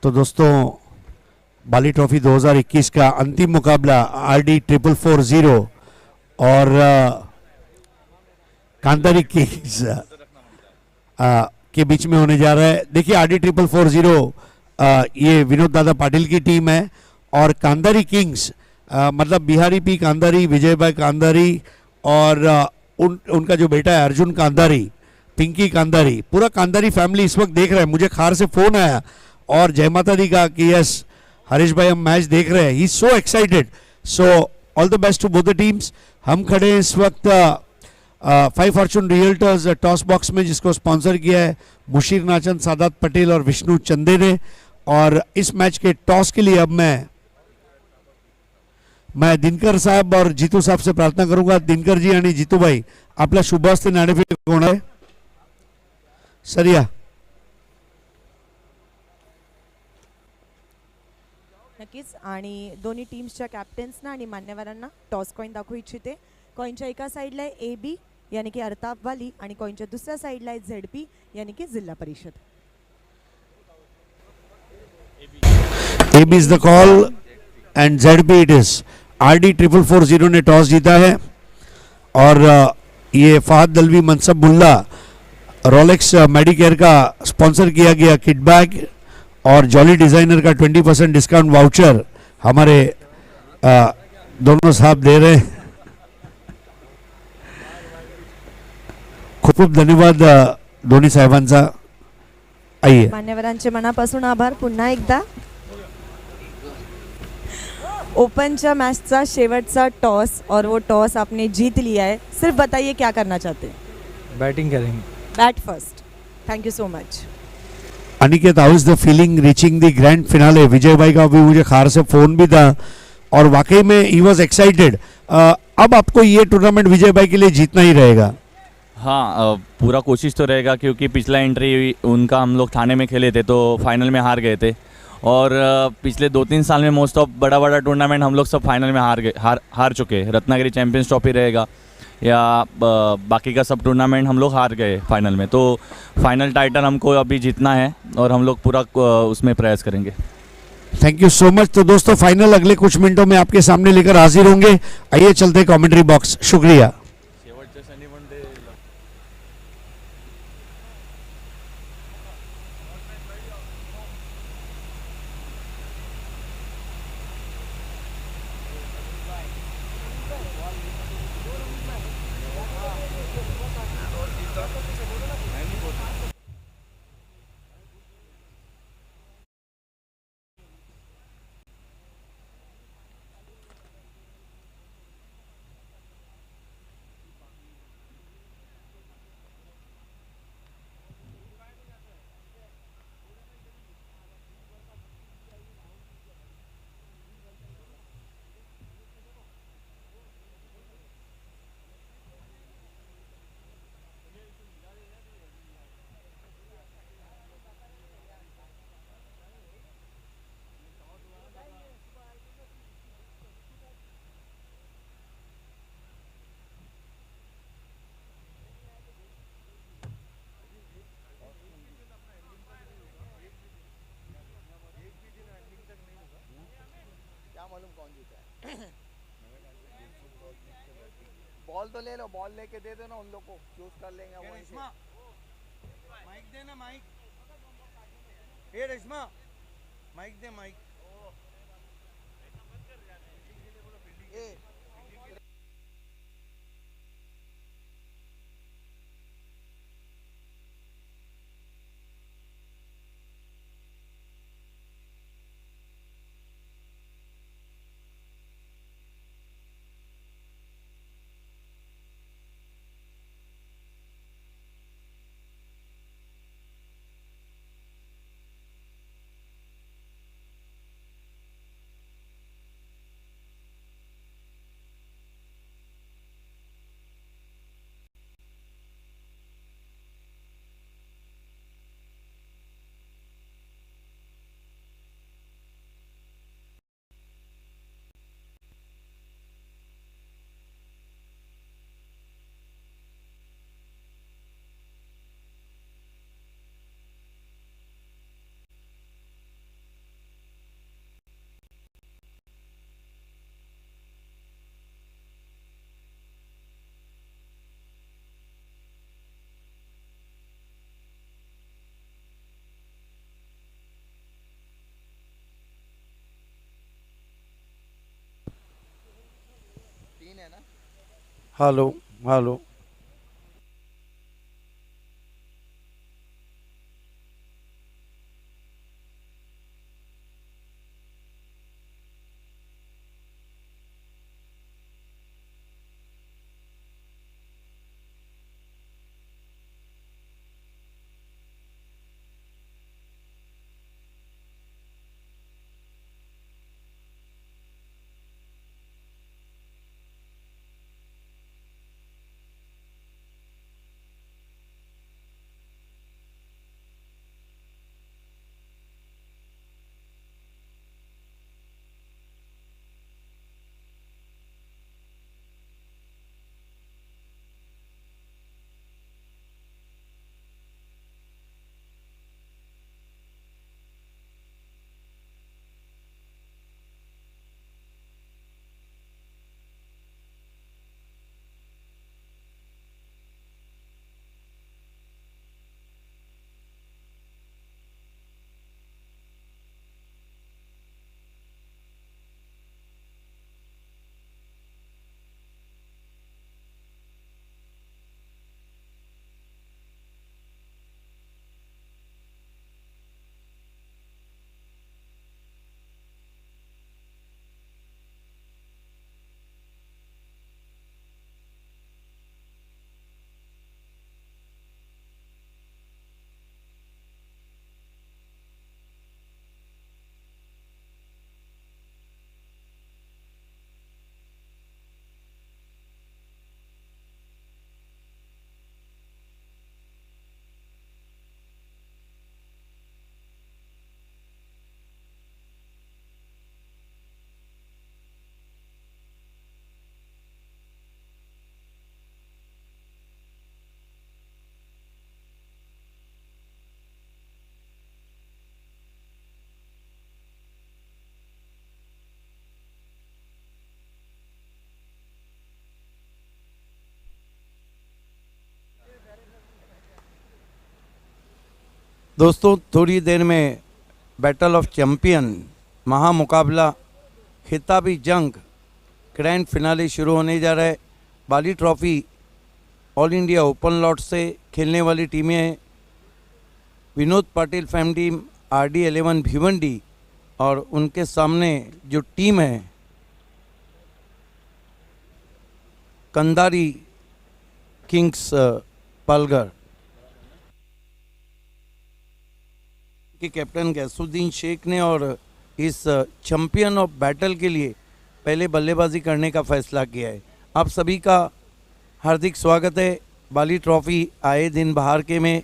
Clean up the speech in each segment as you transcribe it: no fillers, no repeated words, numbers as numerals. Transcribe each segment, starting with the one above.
तो दोस्तों बाली ट्रॉफी 2021 का अंतिम मुकाबला आरडी 440 और कांतारी किंग्स के बीच में होने जा रहा है। देखिए आरडी 440 ये विनोद दादा पाटिल की टीम है और कांतारी किंग्स मतलब बिहारी पी कांतारी, विजय भाई कांतारी और उनका जो बेटा है अर्जुन कांतारी, पिंकी कांतारी, पूरा कांतारी फैमिली इस वक्त देख रहा है। मुझे खार से फोन आया और जय माता दी का कि यस हरीश भाई हम मैच देख रहे हैं। He is so excited. So all the best to both the teams. हम खड़े हैं इस वक्त 5 फॉर्चून रियल्टर्स टॉस बॉक्स में, जिसको स्पॉन्सर किया है मुशीर नाचन, सादात पटेल और विष्णु चंदे ने। और इस मैच के टॉस के लिए अब मैं दिनकर साहब और जीतू साहब से प्रार्थना करूंगा। दिनकर जी आणि जीतू भाई आपला शुभ हस्ते नाणेफेक होणार आहे। सर या नक्कीच। आणि दोन्ही टीम्सच्या कॅप्टन्सना आणि मान्यवरांना टॉस कॉइन दाखवू इच्छिते। कॉइनच्या एका साईडला आहे AB यानी की अर्ताप वाली आणि कॉइनच्या दुसऱ्या साईडला आहे ZP यानी की जिल्हा परिषद। AB is the call and ZP it is. RD 440 ने टॉस जीता है और ये फहद दलवी, मनसब मुल्ला, रोलेक्स मेडिकेयर का स्पॉन्सर किया गया किट बैग और जॉली डिजाइनर का 20% डिस्काउंट वाउचर हमारे दोनों साहब दे रहे हैं। खूप खूप धन्यवाद दोन्ही साहेबांचा। आइए मान्यवरांचे मनापासून आभार पुन्हा एकदा। ओपनच्या मैचचा शेवटचा टॉस और वो टॉस आपने जीत लिया है। सिर्फ बताइए क्या करना चाहते हैं? बैटिंग करेंगे। Bat first. Thank you so much. Aniket, how is the feeling reaching the grand finale? Vijay भाई का भी मुझे खार से फोन भी था और वाकई में ही वाज एक्साइटेड। अब आपको ये टूर्नामेंट विजय भाई के लिए जीतना ही रहेगा। हाँ, पूरा कोशिश तो रहेगा क्योंकि पिछला एंट्री उनका हम लोग ठाणे में खेले थे तो फाइनल में हार गए थे और पिछले 2-3 साल में मोस्ट ऑफ बड़ा टूर्नामेंट हम लोग सब फाइनल में हार चुके हैं। रत्नागिरी चैंपियंस ट्रॉफी रहेगा या बाकी का सब टूर्नामेंट हम लोग हार गए फाइनल में, तो फाइनल टाइटल हमको अभी जीतना है और हम लोग पूरा उसमें प्रयास करेंगे। Thank you so much. तो दोस्तों फाइनल अगले कुछ मिनटों में आपके सामने लेकर हाजिर होंगे। आइए चलते कमेंट्री बॉक्स। शुक्रिया। बॉल तो ले लो, बॉल लेके दे दो ना उन लोग को, चूज कर लेंगे वहीं से। माइक दे ना, माइक। ए रेशमा, माइक दे, माइक। ए है ना। Hello hello. दोस्तों थोड़ी देर में बैटल ऑफ चैंपियन महामुकाबला खिताबी जंग ग्रैंड फिनाले शुरू होने जा रहा है। Bali trophy all India open lot से खेलने वाली टीमें हैं Vinod Patil fam team, RD11 Bhiwandi, और उनके सामने जो टीम है कंदारी किंग्स पालघर के कैप्टन गैसुद्दीन शेख ने और इस चैंपियन ऑफ बैटल के लिए पहले बल्लेबाजी करने का फैसला किया है। आप सभी का हार्दिक स्वागत है बाली ट्रॉफी आए दिन बाहर के में।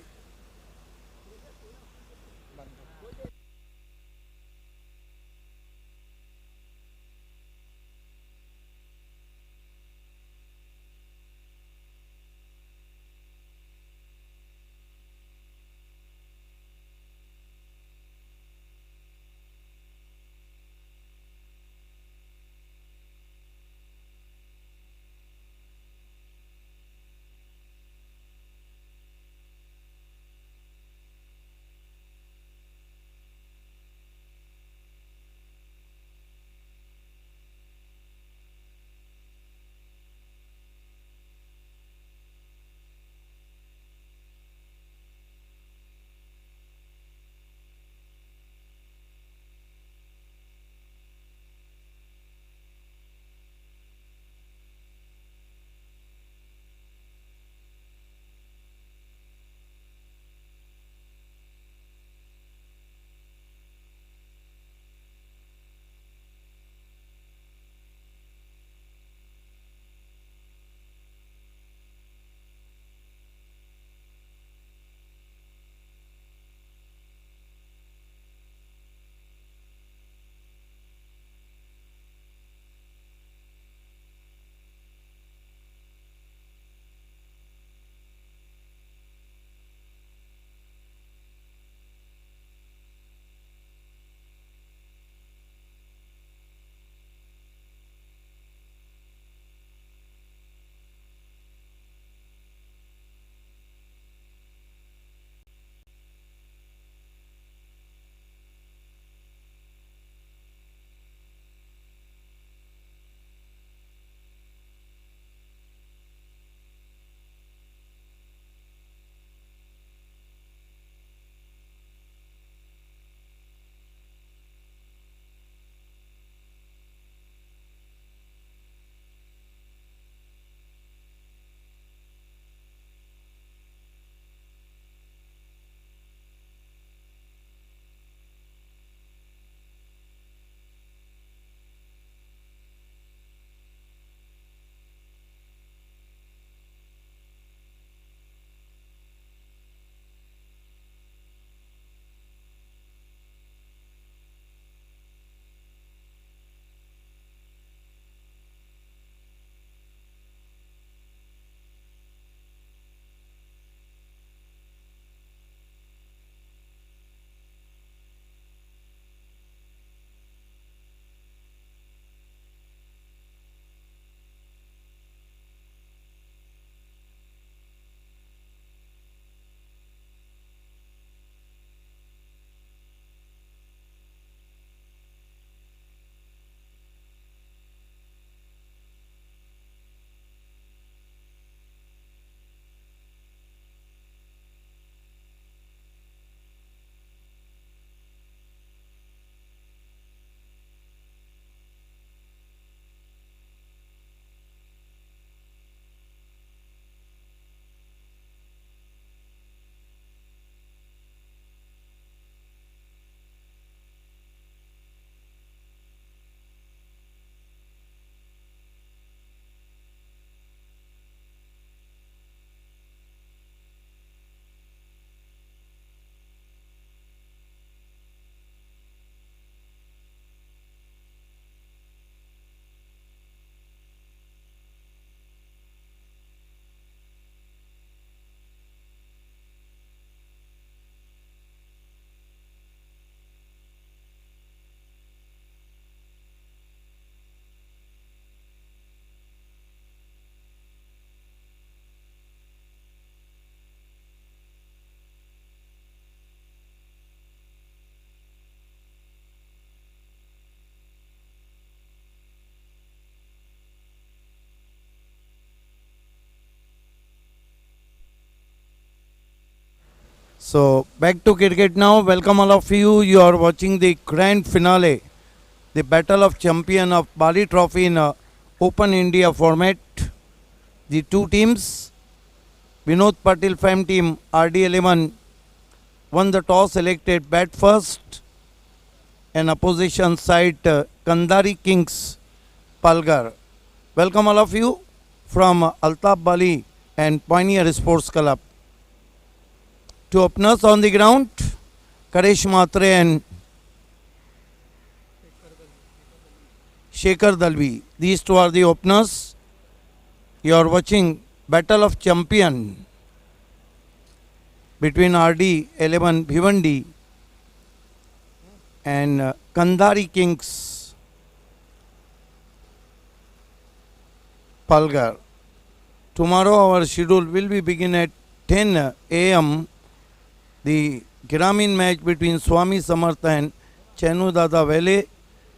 So back to cricket now. Welcome all of you. You are watching the grand finale, the Battle of Champion of Bali Trophy in a Open India format. The two teams, Vinod Patil Fam team RD11 won the toss, selected bat first, and opposition side Kandari Kings Palgar. Welcome all of you from Altaf Bali and Pioneer Sports Club. Two openers on the ground, Karesh Matre and Shekhar Dalvi. These two are the openers. You are watching Battle of Champion between RD11 Bhivandi and Kandari Kings Palgar. Tomorrow our schedule will be begin at 10 a.m. The Gramin match between Swami Samartha and Chenu Dada Vele.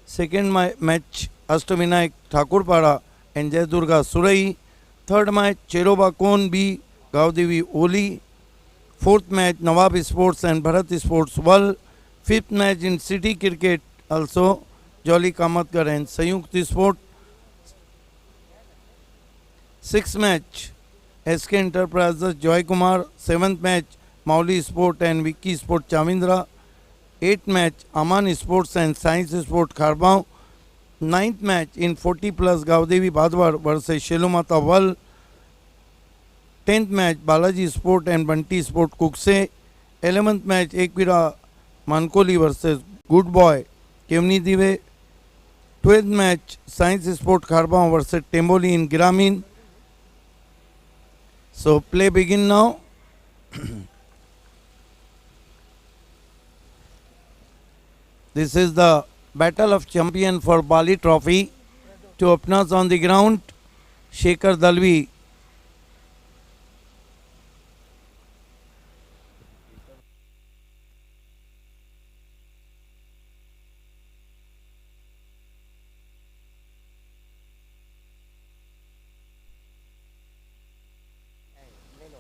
Second match Ashtavinayak Thakurpada and Jayadurga Surai. Third match Cheroba Kon B Gaudevi Oli. Fourth match Nawab Sports and Bharat Sports Wal. Fifth match in City Cricket also Jolly Kamatgar and Sayukti Sport. Sixth match SK Enterprises Joy Kumar. Seventh match Mauli Sport and Vicky Sport Chamindra. Eighth match Aman Sports and Science Sport Kharbao. Ninth match in 40 plus Gaudevi Bhadwar versus Shelumata Wal. 10th match Balaji Sport and Bunty Sport Kukse. 11th match Ekvira Mankoli versus Good Boy Kevni Dive. 12th match Science Sport Kharbao versus Temboli in Gramin. So play begin now. This is the Battle of Champion for Bali Trophy. Two openers on the ground, Shekhar Dalvi.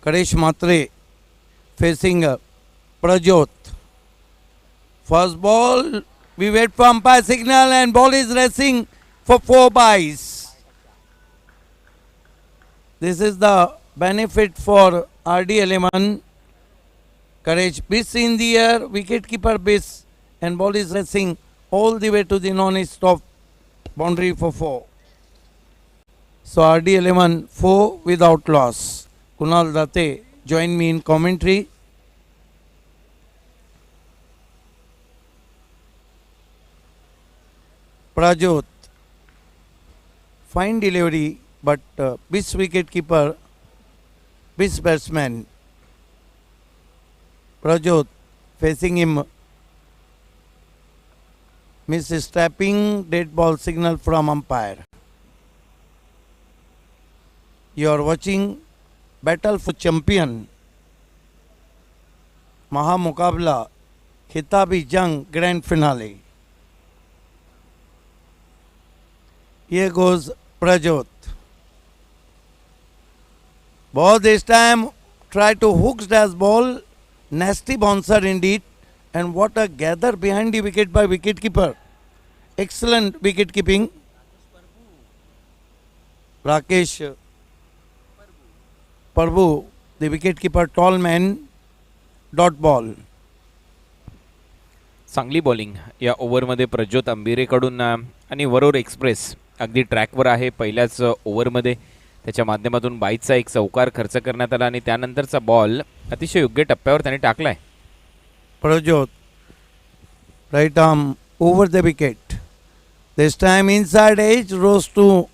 Karesh Matre facing Prajot. First ball, we wait for umpire signal and ball is racing for 4 byes. This is the benefit for RD11. Courage biss in the air, wicket keeper biss, and ball is racing all the way to the non-stop boundary for 4. So RD11 4 without loss. Kunal Date join me in commentary. Prajot, fine delivery, but bis wicket keeper, bis batsman. Prajot facing him, misstepping, dead ball signal from umpire. You are watching Battle for Champion, Maha Mukabla, Khitabi Jang Grand Finale. Here goes Prajot. Ball this time, try to hook dash ball, nasty bouncer indeed, and what a gather behind the wicket by wicketkeeper. Excellent wicket keeping. Rakesh Prabhu, the wicketkeeper, tall man, dot ball. चांगली bowling या ओव्हरमध्ये प्रज्योत अंबिरेकडून आणि वरोर express अगदी ट्रॅकवर आहे. पहिल्याच ओव्हरमध्ये त्याच्या माध्यमातून 22चा एक चौकार खर्च करण्यात आला आणि त्यानंतरचा बॉल अतिशय योग्य टप्प्यावर त्याने टाकलाय. Prajot, right arm over the wicket. This time inside edge, rose to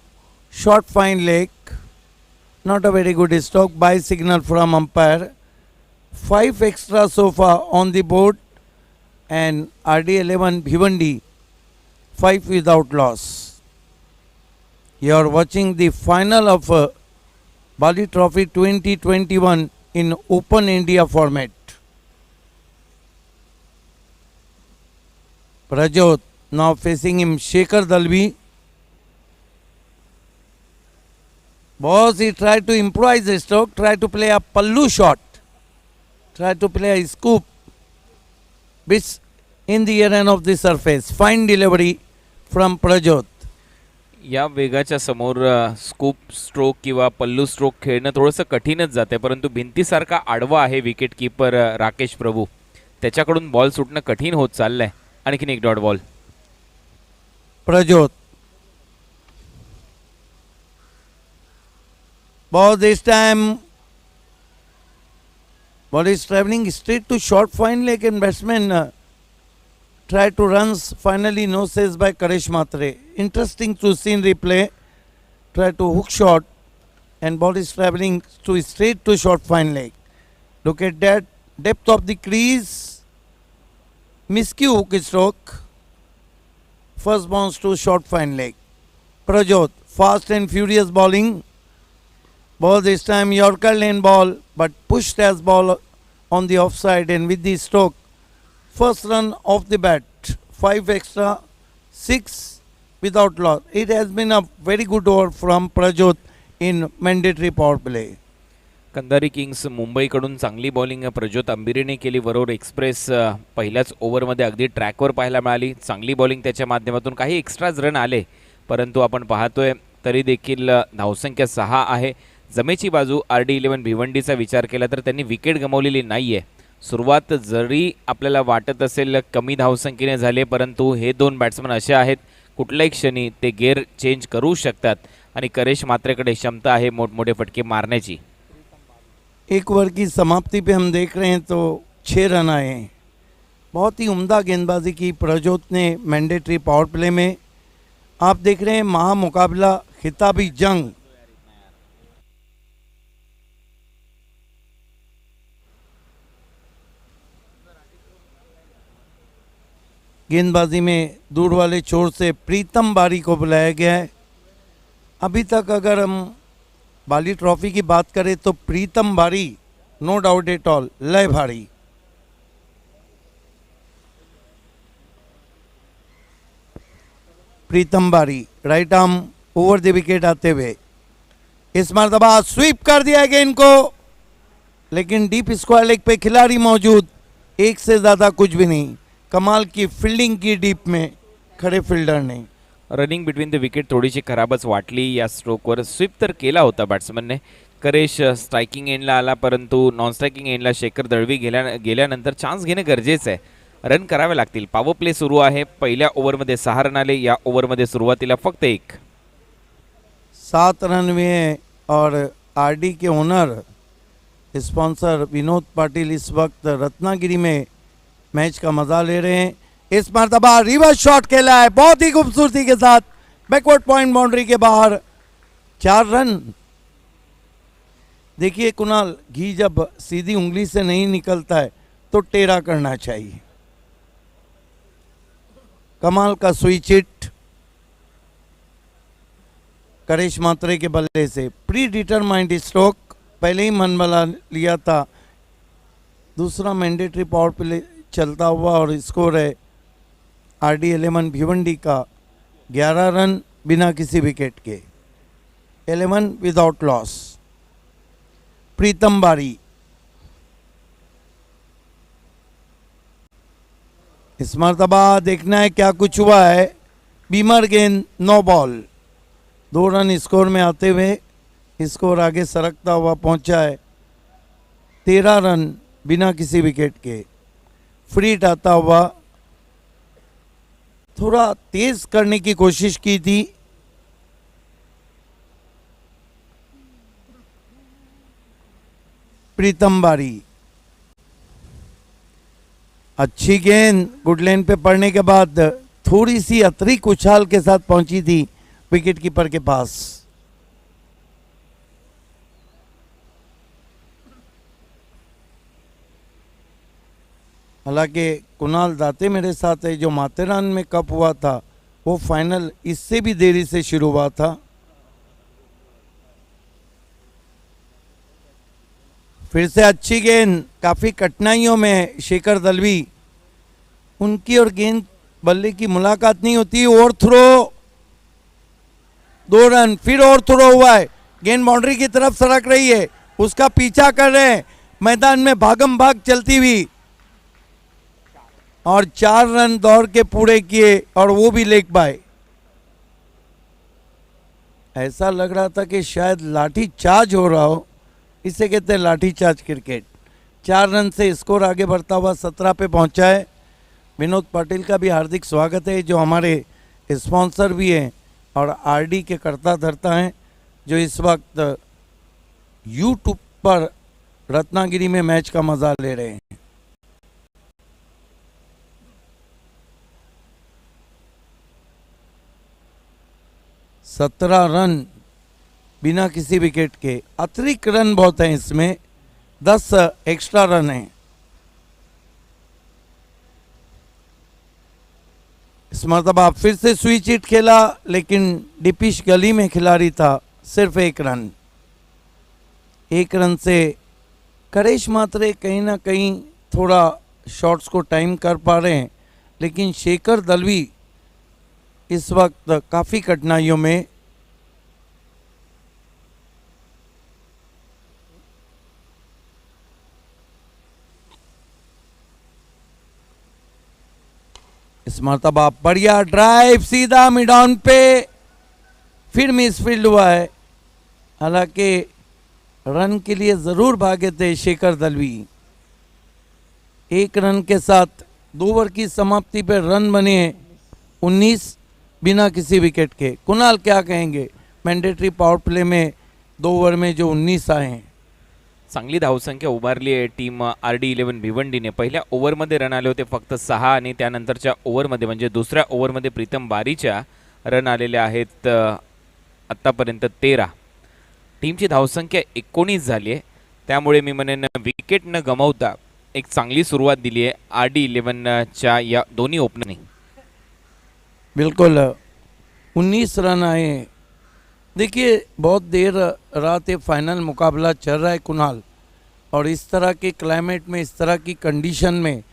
short fine leg. Not a very good stroke by signal from umpire. 5 extra so far on the board and RD11 Bhivandi 5 without loss. You are watching the final of Bali Trophy 2021 in Open India format. Prajot now facing him Shekhar Dalvi. Boss, he tried to improvise the stroke, tried to play a pallu shot. Try to play a scoop which in the air and of the surface. Fine delivery from Prajot. या वेगाच्या समोर scoop stroke किंवा पल्लू stroke खेळणं थोडंसं कठीणच जाते, परंतु भिंतीसारखा आडवा आहे विकेट कीपर राकेश प्रभू, त्याच्याकडून बॉल सुटणं कठीण होत चाललंय. आणखीन एक dot ball. Prajot. Ball this time. Ball is traveling straight to short fine leg and batsman try to runs. Finally no says by Karesh Matre. Interesting to see in replay. Try to hook shot and ball is traveling to straight to short fine leg. Look at that depth of the crease. Miscue hook stroke. First bounce to short fine leg. Prajot fast and furious bowling. Ball this time Yorker lane ball but pushed as ball on the offside and with the stroke. First run off the bat. 5 extra, 6 without loss. It has been a very good over from Prajot in mandatory power play. Kandhari Kings मुंबईकडून चांगली bowling Prajyot अंबिरेने केली. वरोर express पहिल्याच ओव्हरमध्ये अगदी ट्रॅकवर पाहायला मिळाली. चांगली bowling त्याच्या माध्यमातून काही एक्स्ट्राज रन आले, परंतु आपण पाहतोय तरी देखील धावसंख्या 6 आहे. जमेची बाजू RD11 भिवंडीचा विचार केला तर त्यांनी विकेट गमावलेली नाही आहे. सुरुवात जरी आपल्याला वाटत असेल कमी धावसंख्येने झाले, परंतु हे दोन बॅट्समन असे आहेत कुठल्याही क्षणी ते गेअर चेंज करू शकतात आणि करेश मात्रेकडे क्षमता आहे मोठमोठे फटके मारण्याची. एक ओवर की समाप्ति पे हम देख रहे हैं तो 6 रन आए हैं. बहुत ही उम्दा गेंदबाजी की प्रज्योत ने मैंडेटरी पावर प्ले में. आप देख रहे हैं महामुकाबला खिताबी जंग. गेंदबाजी में दूर वाले छोर से प्रीतम बारी को बुलाया गया है. अभी तक अगर हम बाली ट्रॉफी की बात करें तो प्रीतम बारी नो डाउट एट ऑल लय भारी. प्रीतम बारी right arm over the wicket आते हुए इस मरतबा स्वीप कर दिया गेंद को, लेकिन डीप स्क्वायर लेग पे खिलाड़ी मौजूद, एक से ज़्यादा कुछ भी नहीं. कमाल की फील्डिंग की डीप में खड़े फील्डर ने. रनिंग बिटवीन द विकेट थोडीशी खराबच वाटली या स्ट्रोकवर. स्वीप तर केला होता बॅट्समनने. करेश स्ट्रायकिंग एंडला आला, परंतु नॉन स्ट्रायकिंग एंडला शेखर दळवी गेल्यानंतर चान्स घेणं गरजेचं आहे. रन करावे लागतील. पॉवर प्ले सुरू आहे. पहिल्या ओव्हरमध्ये 6 रन आले. या ओव्हरमध्ये सुरुवातीला फक्त 1. 7 रन हुए हैं और RD के ओनर स्पॉन्सर विनोद पाटिल इस वक्त रत्नागिरी में मैच का मजा ले रहे हैं. इस मरतबा रिवर्स शॉट खेला है बहुत ही खूबसूरती के साथ बैकवर्ड पॉइंट बाउंड्री के बाहर. 4 रन. देखिए कुणाल, घी जब सीधी उंगली से नहीं निकलता है तो टेढ़ा करना चाहिए. कमाल का स्विच हिट करेश मात्रे के बल्ले से. प्री डिटरमाइंड स्ट्रोक पहले ही मन बना लिया था. दूसरा मैंडेटरी पावर प्ले चलता हुआ और स्कोर है RD11 भिवंडी का 11 रन बिना किसी विकेट के. 11 विदाउट लॉस. प्रीतम बारी. इस मरतबा देखना है क्या कुछ हुआ है. बीमर गेंद, नो बॉल. 2 रन स्कोर में आते हुए स्कोर आगे सरकता हुआ पहुंचा है. 13 रन बिना किसी विकेट के. फ्रीट आता हुआ थोड़ा तेज करने की कोशिश की थी. प्रीतम बारी. अच्छी गेंद गुड लेन पे पड़ने के बाद थोड़ी सी अतिरिक्त उछाल के साथ पहुंची थी विकेट कीपर के पास. हालांकि कुणाल दाते मेरे साथ है, जो माथेरान में कप हुआ था वो फाइनल इससे भी देरी से शुरू हुआ था. फिर से अच्छी गेंद. काफ़ी कठिनाइयों में शेखर दलवी, उनकी और गेंद बल्ले की मुलाकात नहीं होती. और थ्रो. 2 रन. फिर और थ्रो हुआ है. गेंद बाउंड्री की तरफ सरक रही है. उसका पीछा कर रहे हैं. मैदान में भागम भाग चलती हुई और 4 रन दौड़ के पूरे किए और वो भी लेग बाय। ऐसा लग रहा था कि शायद लाठी चार्ज हो रहा हो, इसे कहते हैं लाठी चार्ज क्रिकेट। 4 रन से स्कोर आगे बढ़ता हुआ 17 पे पहुंचा है। विनोद पाटिल का भी हार्दिक स्वागत है, जो हमारे स्पॉन्सर भी हैं और आरडी के कर्ता धर्ता हैं, जो इस वक्त यूट्यूब पर रत्नागिरी में मैच का मजा ले रहे हैं। सत्रह रन बिना किसी विकेट के। अतिरिक्त रन बहुत हैं इसमें, 10 एक्स्ट्रा रन हैं। इस मरतबा फिर से स्विच हिट खेला, लेकिन डिपिश गली में खिलाड़ी था, सिर्फ 1 रन। 1 रन से करेश मात्रे कहीं ना कहीं थोड़ा शॉट्स को टाइम कर पा रहे हैं, लेकिन शेखर दलवी इस वक्त काफ़ी कठिनाइयों में। इस मरतबा बढ़िया ड्राइव सीधा मिड ऑन पे, फिर मिसफील्ड हुआ है। हालांकि रन के लिए ज़रूर भागे थे शेखर दलवी। 1 रन के साथ 2 ओवर की समाप्ति पर रन बने 19 बिना किसी विकेट के। कुणाल क्या कहेंगे मैंडेटरी पावर प्ले में 2 ओवर में जो 19 आए हैं? चांगली धावसंख्या उभारली आहे टीम RD11 भिवंडीने। पहिल्या ओव्हरमध्ये रन आले होते फक्त 6 आणि त्यानंतरच्या ओव्हरमध्ये म्हणजे दुसऱ्या ओव्हरमध्ये प्रीतम बारीच्या रन आलेले आहेत आत्तापर्यंत 13। टीमची धावसंख्या 19 झाली आहे, त्यामुळे मी म्हणेन विकेट न गमावता एक चांगली सुरुवात दिली आहे RD11च्या या दोन्ही ओपनरने। बिल्कुल 19 रन आए। देखिए बहुत देर रात ये फाइनल मुकाबला चल रहा है कुणाल, और इस तरह के क्लाइमेट में, इस तरह की कंडीशन में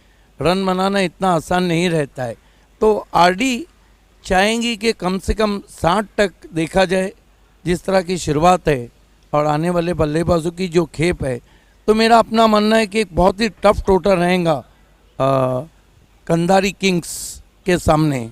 रन बनाना इतना आसान नहीं रहता है। तो आरडी चाहेंगी कि कम से कम 60 तक देखा जाए, जिस तरह की शुरुआत है और आने वाले बल्लेबाजों की जो खेप है। तो मेरा अपना मानना है कि एक बहुत ही टफ टोटल रहेगा कंधारी किंग्स के सामने।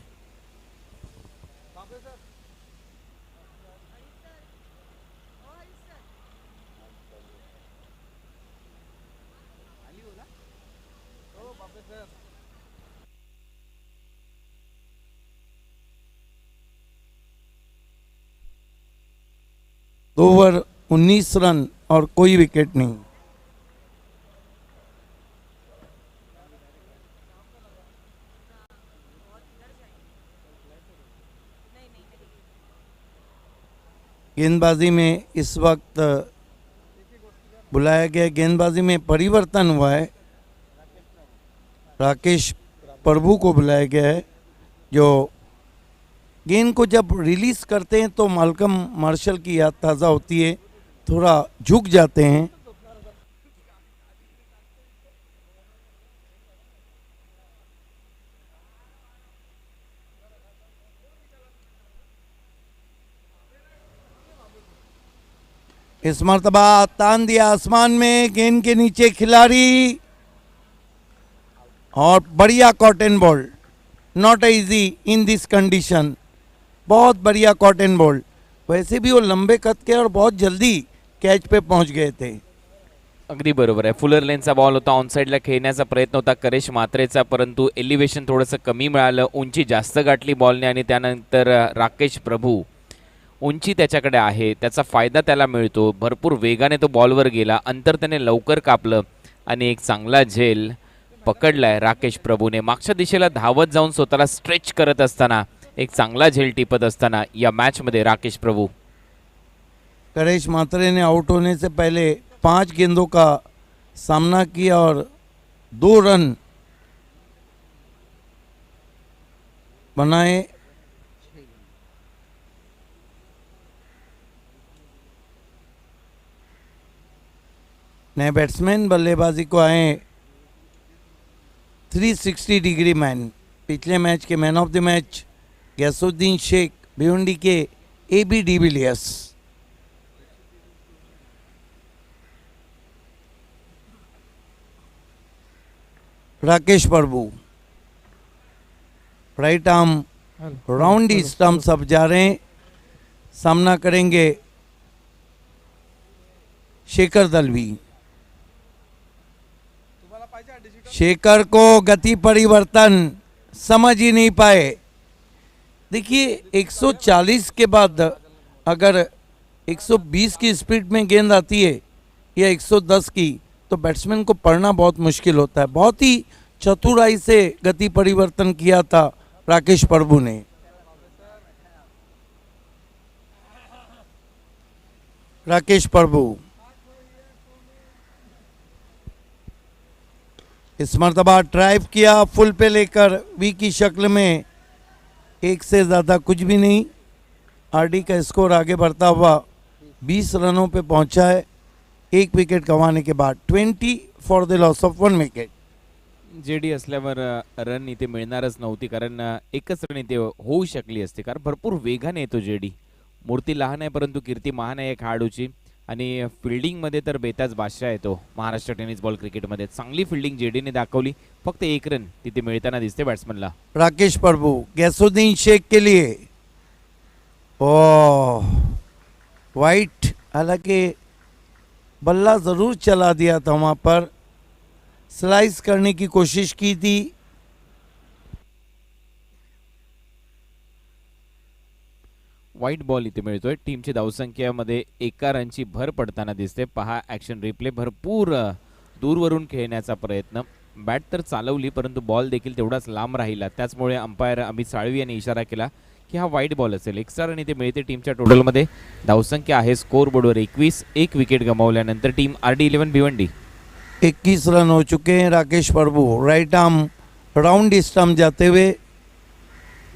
दो ओवर 19 रन और कोई विकेट नहीं। गेंदबाजी में इस वक्त बुलाया गया, गेंदबाजी में परिवर्तन हुआ है। राकेश प्रभु को बुलाया गया है, जो गेंद को जब रिलीज करते हैं तो मालकम मार्शल की याद ताज़ा होती है, थोड़ा झुक जाते हैं। इस मर्तबा तान दिया आसमान में, गेंद के नीचे खिलाड़ी और बढ़िया cotton ball. Not easy in this condition, बहुत बढ़िया कॉटन बॉल। वैसे भी वो लंबे कद के और बहुत जल्दी कैच पे पहुंच गए थे। अगदी बरोबर आहे। फुलर लेनचा बॉल होता, ऑन साईडला खेळण्याचा प्रयत्न होता करेश मात्रेचा, परंतु एलिव्हेशन थोडंसं कमी मिळालं, उंची जास्त गाठली बॉलने आणि त्यानंतर राकेश प्रभू उंची त्याच्याकडे आहे, त्याचा फायदा त्याला मिळतो, भरपूर वेगाने तो बॉलवर गेला, अंतर त्याने लवकर कापलं आणि एक चांगला झेल पकडलाय राकेश प्रभूने। मागच्या दिशेला धावत जाऊन स्वतःला स्ट्रेच करत असताना एक चांगला झेल टिपत असताना या मॅचमध्ये राकेश प्रभू। करेश मात्रे ने आउट होने से पहले 5 गेंदों का सामना किया और 2 रन बनाए। नए बैट्समैन बल्लेबाजी को आए 360 डिग्री मैन। पिछले मैच के man of the match Ghiasuddin Shaikh, Bhiwandi के AB de Villiers. Rakesh Prabhu, right arm round stumps अब जा रहे हैं, सामना करेंगे शेखर दलवी। शेखर को गति परिवर्तन समझ ही नहीं पाए। देखिए 140 के बाद अगर 120 की स्पीड में गेंद आती है या 110 की, तो बैट्समैन को पढ़ना बहुत मुश्किल होता है। बहुत ही चतुराई से गति परिवर्तन किया था राकेश प्रभु ने। राकेश प्रभु इस मर्तबा ड्राइव किया फुल पे लेकर, वी की शक्ल में, एक से ज़्यादा कुछ भी नहीं। आरडी का स्कोर आगे बढ़ता हुआ 20 रनों पे पहुंचा है, एक विकेट गंवाने के बाद। 20 for the loss of 1 wicket. JD असल्यावर रन इथे मिळणारच नव्हती, कारण एकच रन इथे होऊ शकली असती, कारण भरपूर वेगाने येतो जेडी। मूर्ती लहान आहे परंतु कीर्ती महान आहे खेळाडूची, आणि फिल्डिंगमध्ये तर बेताज बादशाह येतो महाराष्ट्र टेनिस बॉल क्रिकेटमध्ये। चांगली फिल्डिंग जेडीने दाखवली, फक्त एक रन तिथे मिळताना दिसते बॅट्समनला। राकेश प्रभु गैसुद्दीन शेख के लिए वाइट, हालांकि बल्ला ज़रूर चला दिया था, वहाँ पर स्लाइस करने की कोशिश की थी। वाईट बॉल इथे मिळतोय। टीमची धावसंख्येमध्ये एका रनची भर पडताना दिसते। पहा ॲक्शन रिप्ले, भरपूर दूरवरून खेळण्याचा प्रयत्न। बॅट तर चालवली परंतु बॉल देखील तेवढाच लांब राहिला, त्याचमुळे अंपायर अमित साळवी यांनी इशारा केला की हा वाईट बॉल असेल। एक्स्ट्रा रन इथे मिळते टीमच्या टोटलमध्ये। धावसंख्या आहे स्कोर बोर्डवर 21, एक विकेट गमावल्यानंतर टीम RD11 भिवंडी। 21 रन हो चुके हैं। Rakesh Prabhu right arm round stump जाते हुए,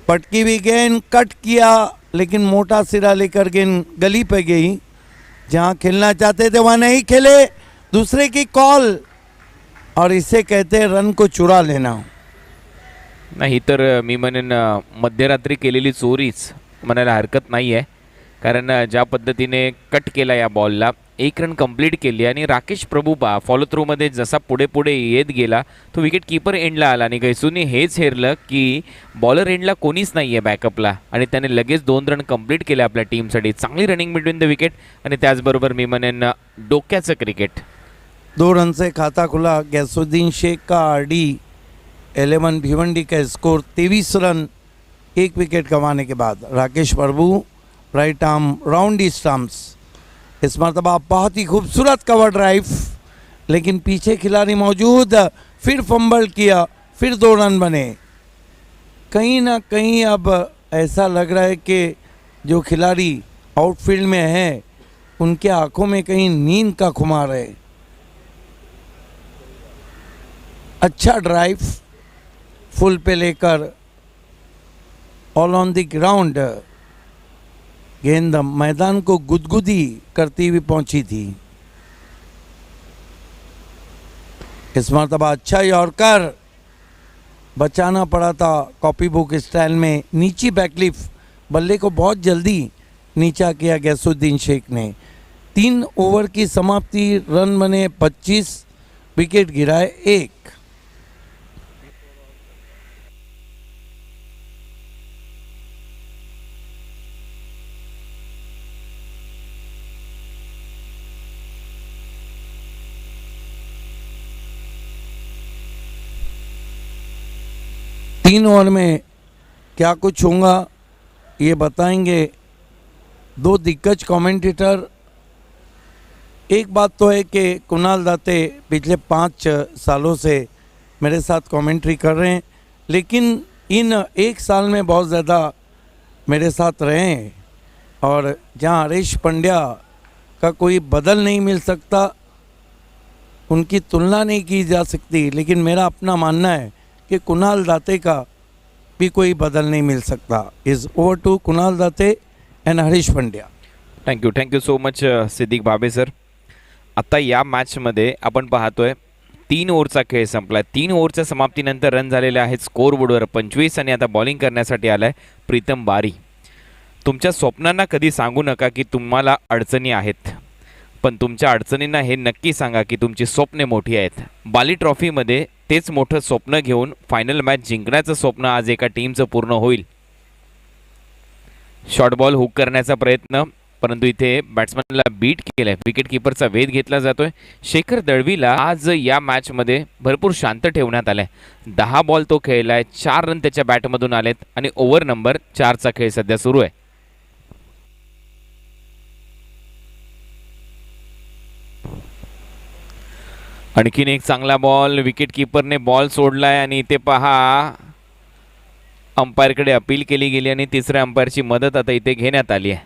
पटकी भी गेंद कट किया, लेकिन मोटा सिरा लेकर गेंद गली पे गई। जहां खेलना चाहते थे वहां नहीं खेले, दूसरे की कॉल, और इसे कहते हैं रन को चुरा लेना। नाही तर मी म्हणेन मध्यरात्री केलेली चोरीच म्हणायला हरकत नाही आहे, कारण ज्या पद्धतीने कट केला या बॉलला, एक रन कंप्लीट केली, आणि राकेश प्रभू फॉलो थ्रूमध्ये जसा पुढे पुढे येत गेला तो विकेट कीपर एंडला आला, आणि गैसूने हेच हेरलं की बॉलर एंडला कोणीच नाही आहे बॅकअपला, आणि त्याने लगेच 2 रन कंप्लीट केले आपल्या टीमसाठी। चांगली रनिंग बिटवीन द विकेट, आणि त्याचबरोबर मी म्हणेन डोक्याचं क्रिकेट। 2 रन से खाता खुला गैसुद्दीन शेख का। RD11 भिवंडी का स्कोर 23 रन, एक विकेट गंवाने के बाद। Rakesh Prabhu right arm round stumps, इस मरतबा बहुत ही खूबसूरत कवर ड्राइव, लेकिन पीछे खिलाड़ी मौजूद, फिर फंबल किया, फिर 2 रन बने। कहीं ना कहीं अब ऐसा लग रहा है कि जो खिलाड़ी आउटफील्ड में है उनके आंखों में कहीं नींद का खुमार है। अच्छा ड्राइव फुल पे लेकर, ऑल ऑन द ग्राउंड, गेंद मैदान को गुदगुदी करती हुई पहुंची थी। इस मरतबा अच्छा यॉर्कर, बचाना पड़ा था कॉपी बुक स्टाइल में। नीची बैकलिफ, बल्ले को बहुत जल्दी नीचा किया गैसुद्दीन शेख ने। 3 ओवर की समाप्ति, रन बने 25, विकेट गिराए 1। तीन ओवर में क्या कुछ होगा ये बताएंगे 2 दिग्गज कमेंटेटर। एक बात तो है कि कुणाल दाते पिछले 5 सालों से मेरे साथ कमेंट्री कर रहे हैं, लेकिन इन 1 साल में बहुत ज़्यादा मेरे साथ रहे हैं, और जहां हरीश पंड्या का कोई बदल नहीं मिल सकता, उनकी तुलना नहीं की जा सकती, लेकिन मेरा अपना मानना है कि कुणाल दाते का भी कोई बदल नहीं मिल सकता। Is over to Kunal Date and Harish Pandya. Thank you so much Siddique Babe sir. आता या मॅचमध्ये आपण पाहतोय 3 ओव्हरचा खेळ संपला। 3 ओव्हरच्या समाप्तीनंतर रन झालेले आहेत स्कोर बोर्डवर 25, आणि आता बॉलिंग करण्यासाठी आलाय प्रीतम बारी। तुमच्या स्वप्नांना कधी सांगू नका की तुम्हाला अडचणी आहेत, पण तुमच्या अडचणींना हे नक्की सांगा की तुमची स्वप्ने मोठी आहेत। बाली ट्रॉफीमध्ये तेच मोठं स्वप्न घेऊन फायनल मॅच जिंकण्याचं स्वप्न आज एका टीमचं पूर्ण होईल. शॉर्ट बॉल हुक करण्याचा प्रयत्न, परंतु इथे बॅट्समॅनला बीट केलंय. विकेट किपरचा वेध घेतला जातोय. शेखर दळवीला आज या मॅचमध्ये भरपूर शांत ठेवण्यात आलंय. 10 बॉल तो खेळलाय, 4 रन त्याच्या बॅटमधून आलेत आणि ओव्हर नंबर 4चा खेळ सध्या सुरू आहे. आणखीन एक चांगला बॉल, विकेट किपरने बॉल सोडलाय आणि इथे पहा अंपायरकडे अपील केली गेली आणि तिसऱ्या अंपायरची मदत आता इथे घेण्यात आली आहे.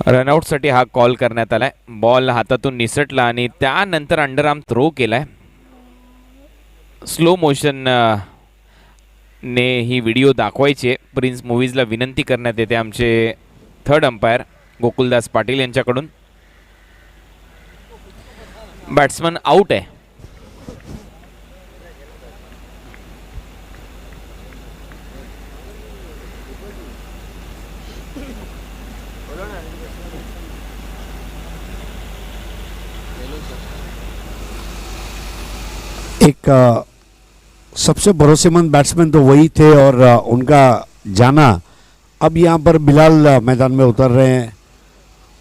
रनआउटसाठी हा कॉल करण्यात आलाय. बॉल हातातून निसटला आणि त्यानंतर अंडरआर्म थ्रो केलाय. स्लो मोशन ने ही व्हिडिओ दाखवायची. प्रिन्स मूवीजला विनंती करण्यात येते आमचे थर्ड अंपायर गोकुलदास पाटील यांच्याकडून. बॅट्समन आउट आहे. एक सबसे भरोसेमंद बैट्समैन तो वही थे और उनका जाना, अब यहाँ पर बिलाल मैदान में उतर रहे हैं.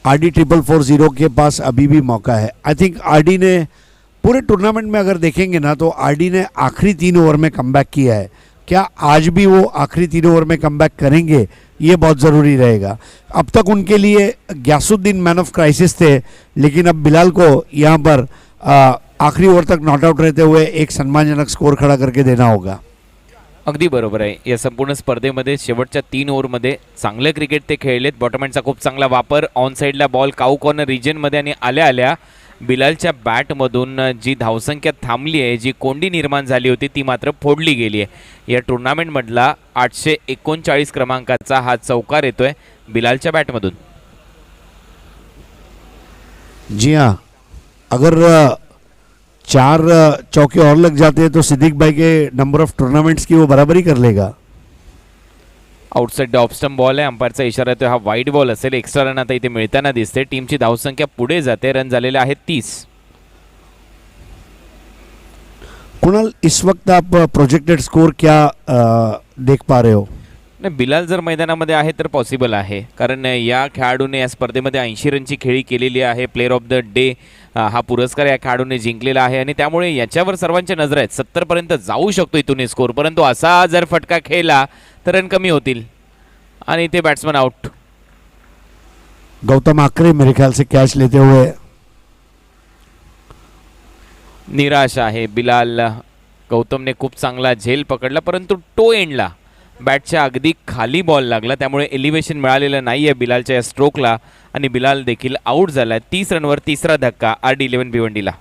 RD 440 के पास अभी भी मौका है. आई थिंक RD ने पूरे टूर्नामेंट में अगर देखेंगे ना तो RD ने आखिरी 3 ओवर में कमबैक किया है. क्या आज भी वो आखिरी 3 ओवर में कमबैक करेंगे, ये बहुत ज़रूरी रहेगा. अब तक उनके लिए ग्यासुद्दीन मैन ऑफ क्राइसिस थे, लेकिन अब बिलाल को यहाँ पर आखिरी ओवर तक नॉट आउट रहते हुए एक सम्मानजनक स्कोर खड़ा करके देना होगा. अगदी बरोबर आहे. या संपूर्ण स्पर्धेमध्ये शेवटच्या 3 ओव्हरमध्ये चांगलं क्रिकेट ते खेळलेत. बॉटमॅनचा खूप चांगला वापर. ऑन साईडला बॉल काऊ कॉर्नर रिजनमध्ये आणि आल्या आल्या बिलालच्या बॅटमधून जी धावसंख्या थांबली आहे, जी कोंडी निर्माण झाली होती, ती मात्र फोडली गेली आहे. या टुर्नामेंटमधला 839 क्रमांकाचा हा चौकार येतोय बिलालच्या बॅटमधून. जी हाँ, अगर 4 चौके और लग जाते हैं तो सिद्दीक भाई के नंबर ऑफ टूर्नामेंट्स की वो बराबरी कर लेगा. आउटसाइड ऑफ स्टंप बॉल आहे. अंपायरचा इशारा येतोय हा वाईड बॉल असेल. एक्स्ट्रा रन आता इथे मिळताना दिसते. टीमची धावसंख्या पुढे जाते. रन झालेले आहेत 30. कुणाल, इस वक्त आप प्रोजेक्टेड स्कोर क्या देख पा रहे हो? नाही, बिलाल जर मैदानामध्ये आहे तर पॉसिबल आहे, कारण या खेळाडूने या स्पर्धेमध्ये 80 रनची खेळी केलेली आहे. प्लेअर ऑफ द डे हा पुरस्कार या खेळाडूने जिंकलेला आहे आणि त्यामुळे याच्यावर सर्वांच्या नजर आहेत. 70 पर्यंत जाऊ शकतो इथून स्कोर, परंतु असा जर फटका खेळला तर रन कमी होतील आणि इथे बॅट्समन आउट. गौतम आकरे मेरे ख्याल से कैच लेते हुए निराश आहे बिलाल. गौतमने खूप चांगला झेल पकडला, परंतु टो एंडला बॅटच्या अगदी खाली बॉल लागला, त्यामुळे एलिव्हेशन मिळालेलं नाही आहे बिलालच्या या स्ट्रोकला आणि बिलाल देखील आऊट झाला. 30 रनवर तिसरा धक्का RD 11 भिवंडीला.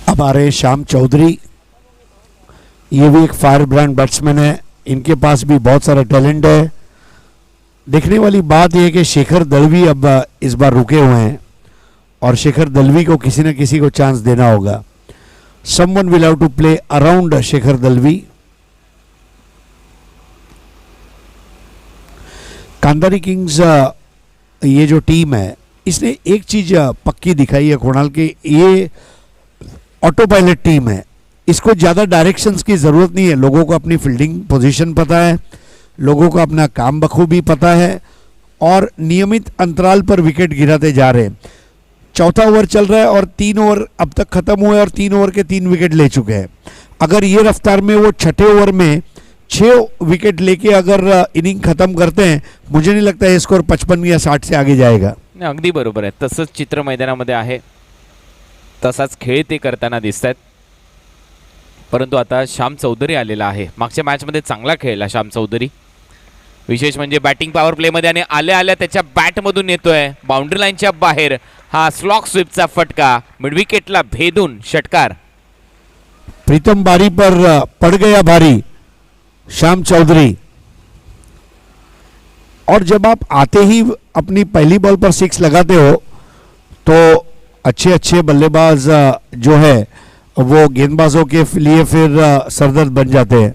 अब आ रहे हैं श्याम चौधरी. ये भी एक फायर ब्रांड बैट्समैन है. इनके पास भी बहुत सारा टैलेंट है. देखने वाली बात यह है कि शेखर दलवी अब इस बार रुके हुए हैं और शेखर दलवी को किसी न किसी को चांस देना होगा. Someone will have to play around Shekhar Dalvi. Kandhari Kings ये जो टीम है, इसने एक चीज पक्की दिखाई है कुणाल की, ये ऑटो पायलट टीम है. इसको ज़्यादा डायरेक्शंस की ज़रूरत नहीं है. लोगों को अपनी फील्डिंग पोजीशन पता है, लोगों को अपना काम बखूबी पता है और नियमित अंतराल पर विकेट गिराते जा रहे हैं. चौथा ओवर चल रहा है और 3 ओवर अब तक खत्म हुए और 3 ओवर के 3 विकेट ले चुके हैं. अगर ये रफ्तार में वो छठे ओवर में 6 विकेट लेके अगर इनिंग खत्म करते हैं, मुझे नहीं लगता है स्कोर 55 या 60 से आगे जाएगा. अगदी बरोबर आहे. तसंच चित्र मैदानामध्ये आहे, तसाच खेळ ते करताना दिसत आहेत. परंतु आता श्याम चौधरी आलेला आहे. मागच्या मॅचमध्ये चांगला खेळला श्याम चौधरी. विशेष म्हणजे बॅटिंग पॉवर प्लेमध्ये आणि आल्या आल्या त्याच्या बॅटमधून येतोय बाउंड्री लाईनच्या बाहेर हा स्लॉक स्वीपचा फटका, मिड विकेटला भेदून षटकार. प्रीतम बारी पर पड़ गया भारी श्याम चौधरी. और जब आप आते ही अपनी पहली बॉल पर 6 लगाते हो तो अच्छे अच्छे बल्लेबाज जो है वो गेंदबाजों के लिए फिर सरदर्द बन जाते हैं।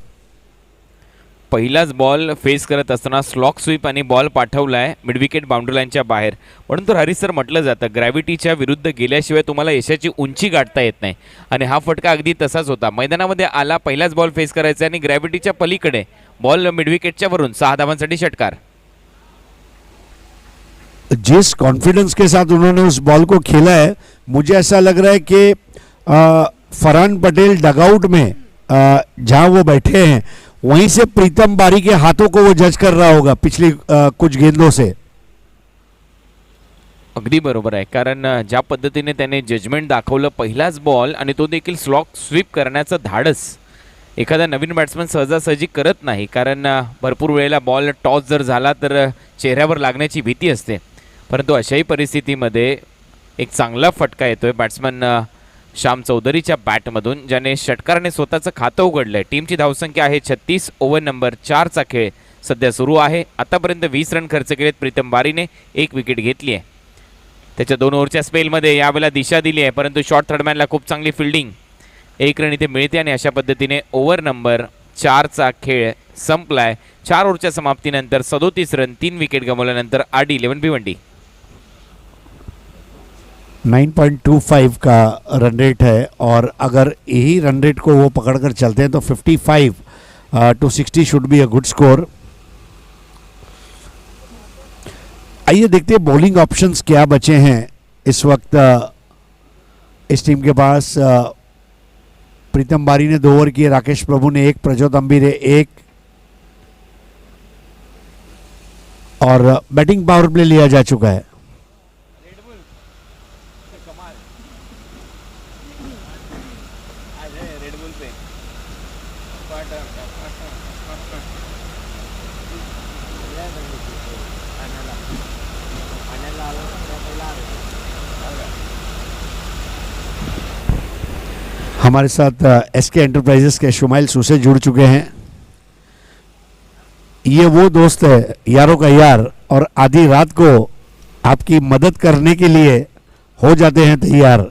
पहिलाच बॉल फेस करत असताना स्लॉक स्वीप आणि बॉल पाठवलाय मिडविकेट बाउंड्री लाईनच्या बाहेर. म्हणून तर हरीश सर म्हटलं जातं ग्रॅव्हिटीच्या विरुद्ध गेल्याशिवाय तुम्हाला यशाची उंची गाठता येत नाही आणि हा फटका अगदी तसाच होता. मैदानामध्ये आला, पहिलाच बॉल फेस करायचा आणि ग्रॅव्हिटीच्या पलीकडे बॉल मिडविकेटच्या वरून 6 धावांसाठी षटकार. जिस कॉन्फिडेंस के साथ उन्होंने उस बॉल को खेला है, मुझे ऐसा लग रहा है कि फरहान पटेल डगआउट में जहां वो बैठे हैं वहीं से प्रीतम बारी के हाथों को वो जज कर रहा होगा पिछली कुछ गेंदों से. अगदी बरोबर आहे, कारण ज्या पद्धतीने त्याने जजमेंट दाखवलं पहिलाच बॉल आणि तो देखील स्लॉक स्वीप करण्याचं धाडस एखादा नवीन बॅट्समन सहजासहजी करत नाही. कारण भरपूर वेळेला बॉल टॉस जर झाला तर चेहऱ्यावर लागण्याची भीती असते, परंतु अशाही परिस्थितीमध्ये एक चांगला फटका येतोय बॅट्समन श्याम चौधरीच्या बॅटमधून, ज्याने षटकाराने स्वतःचं खातं उघडलंय. टीमची धावसंख्या आहे 36. ओव्हर नंबर 4चा खेळ सध्या सुरू आहे. आतापर्यंत 20 रन खर्च केलेत प्रीतम बारीने, 1 विकेट घेतली आहे. त्याच्या 2 ओव्हरच्या स्पेलमध्ये यावेळेला दिशा दिली आहे, परंतु शॉर्ट थर्डमॅनला खूप चांगली फिल्डिंग, 1 रन इथे मिळते आणि अशा पद्धतीने ओव्हर नंबर 4चा खेळ संपलाय. 4 ओव्हरच्या समाप्तीनंतर 37 रन, 3 विकेट गमावल्यानंतर RD 11 भिवंडी. 9.25 का रन रेट है और अगर यही रन रेट को वो पकड़कर चलते हैं तो 55 to 60 should be a good score. आइए देखते हैं बॉलिंग ऑप्शंस क्या बचे हैं इस वक्त इस टीम के पास. प्रीतम बारी ने 2 ओवर किए, राकेश प्रभु ने 1, प्रज्योत अंबीरे 1 और बैटिंग पावर प्ले लिया जा चुका है. हमारे साथ SK एंटरप्राइजेस के शुमाइल सूसे जुड़ चुके हैं. ये वो दोस्त है यारों का यार और आधी रात को आपकी मदद करने के लिए हो जाते हैं तैयार.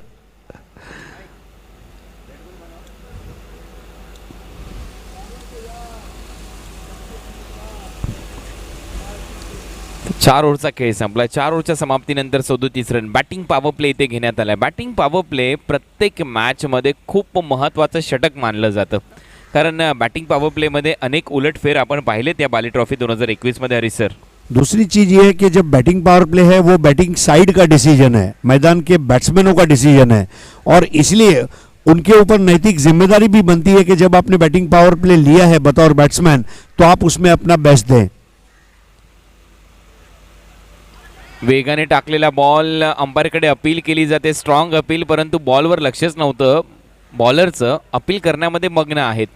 चार ओव्हरचा खेळ संपला. 4 ओव्हरच्या समाप्तीनंतर 37 रन. बॅटिंग पॉवर प्ले इथे घेण्यात आला आहे. बॅटिंग पॉवर प्ले प्रत्येक मॅचमध्ये खूप महत्त्वाचं षटक मानलं जातं, कारण बॅटिंग पॉवर प्लेमध्ये अनेक उलटफेर आपण पाहिलेत या बाली ट्रॉफी 2021 मध्ये. हरीश सर, दूसरी चीज ये है कि जब बैटिंग पावर प्ले है वो बैटिंग साइड का डिसीजन है, मैदान के बैट्समैनों का डिसीजन है और इसलिए उनके ऊपर नैतिक जिम्मेदारी भी बनती है कि जब आपने बैटिंग पावर प्ले लिया है बतौर बैट्समैन तो आप उसमें अपना बेस्ट दें. वेगाने टाकलेला बॉल अंपायरकडे अपील केली जाते, स्ट्रॉंग अपील, परंतु बॉलवर लक्षच नव्हतं. बॉलरचं अपील करण्यामध्ये मग्न आहेत.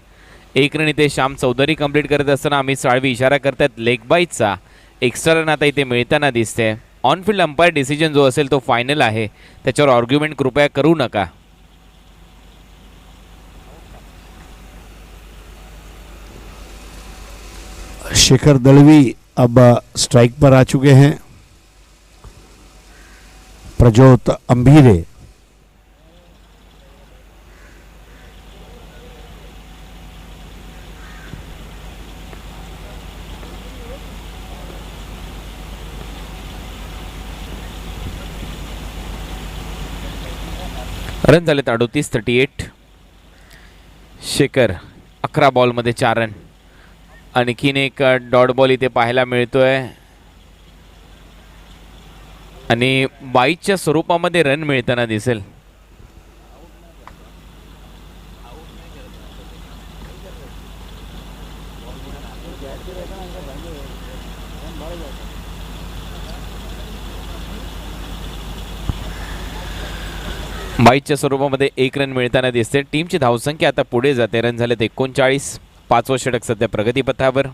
1 रन इथे श्याम चौधरी कंप्लीट करत असताना अमित साळवी इशारा करतात लेग बाईटचा. एक्स्ट्रा रन आता इथे मिळताना दिसते. ऑनफिल्ड अंपायर डिसिजन जो असेल तो फायनल आहे, त्याच्यावर आर्ग्युमेंट कृपया करू नका. शेखर दलवी अब स्ट्राइक पर आ चुके हैं. प्रज्योत अंबीरे रन झालेत 38. शेखर 11 बॉलमध्ये 4 रन. आणखीन एक डॉट बॉल इथे पाहायला मिळतोय आणि बाईच्या स्वरूपामध्ये रन मिळताना दिसेल. बाईच्या स्वरूपामध्ये 1 रन मिळताना दिसते. टीमची धावसंख्या आता पुढे जाते. रन झालेत 39. 5वं षटक सध्या प्रगतीपथावर.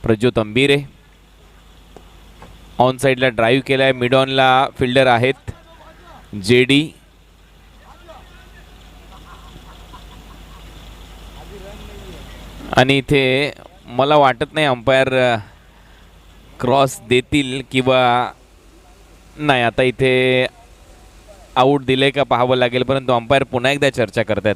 प्रज्योत अंबीरे ऑन साईडला ड्राईव्ह केलाय. मिड ऑनला फिल्डर आहेत JD. आणि इथे मला वाटत नाही अंपायर क्रॉस देतील किंवा नाही. आता इथे आऊट दिले का पाहावं लागेल, परंतु अंपायर पुन्हा एकदा चर्चा करतात.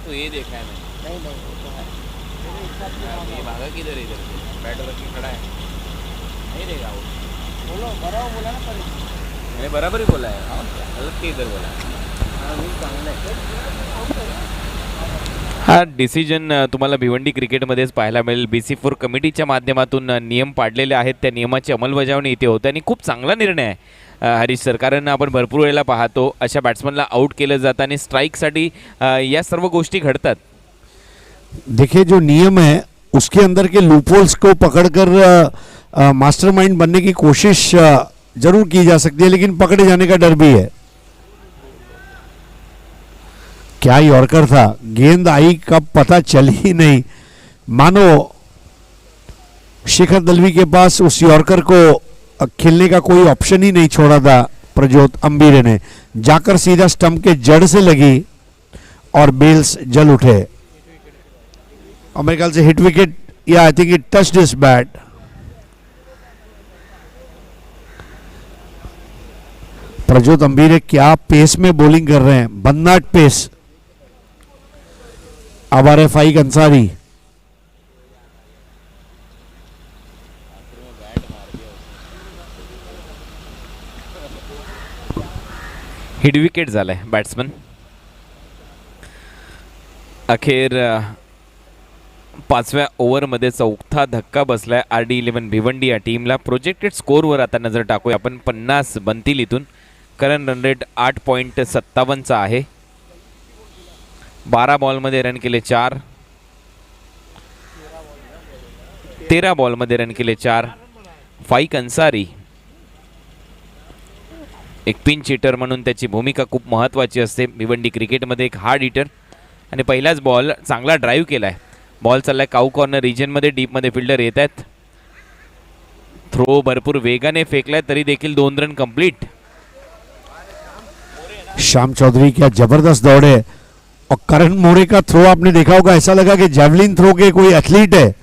नहीं नहीं वो तो है. बोलो बराबर बोला ना पर बराबर ही बोला है, गलत की इधर बोला. चांगलं आहे. हा डिसिजन तुम्हाला भिवंडी क्रिकेटमध्येच पाहायला मिळेल. BC4 कमिटीच्या माध्यमातून नियम पाडलेले आहेत, त्या नियमाची अंमलबजावणी इथे होते आणि खूप चांगला निर्णय आहे हरीश सर. कारण आपण भरपूर वेळेला पाहतो अशा बॅट्समनला आउट केलं जातं आणि स्ट्राईकसाठी या सर्व गोष्टी घडतात. देखिए जो नियम है उसके अंदर के लूपहोल्स को पकड़कर मास्टरमाइंड बनने की कोशिश जरूर की जा सकती है, लेकिन पकड़े जाने का डर भी है. क्या यॉर्कर था, गेंद आई कब पता चल ही नहीं. मानो शिखर दलवी के पास उस यॉर्कर को खेलने का कोई ऑप्शन ही नहीं छोड़ा था. प्रज्योत अम्बीरे ने जाकर सीधा स्टंप के जड़ से लगी और बेल्स जल उठे. और मेरे ख्याल से हिट विकेट, या I think it touched his bat. Prajyot Ambire क्या पेस में बॉलिंग कर रहे हैं, भन्नाट पेस. अब आ रहे फाइक अंसारी. हिट विकेट झालाय बॅट्समन. अखेर 5व्या ओव्हरमध्ये चौथा धक्का बसलाय RD11 भिवंडी या टीमला. प्रोजेक्टेड स्कोरवर आता नजर टाकूया आपण. 50 बनतील इथून. करंट रन रेट 8.57चा आहे. 12 बॉलमध्ये रन केले 4. 13 बॉलमध्ये रन केले 4. फाईक अन्सारी एक पिंच हिटर म्हणून त्याची भूमिका खूप महत्त्वाची असते भिवंडी क्रिकेटमध्ये. एक हार्ड हिटर आणि पहिलाच बॉल चांगला ड्राईव्ह केलाय. बॉल चाललाय काऊ कॉर्नर रिजनमध्ये. डीपमध्ये फिल्डर येत आहेत. थ्रो भरपूर वेगाने फेकलाय तरी देखील 2 रन कंप्लीट. श्याम चौधरी क्या जबरदस्त दौड़े. और करण मोरे का थ्रो आपने देखा होगा, ऐसा लगा कि जेवलिन थ्रो के कोई एथलीट है,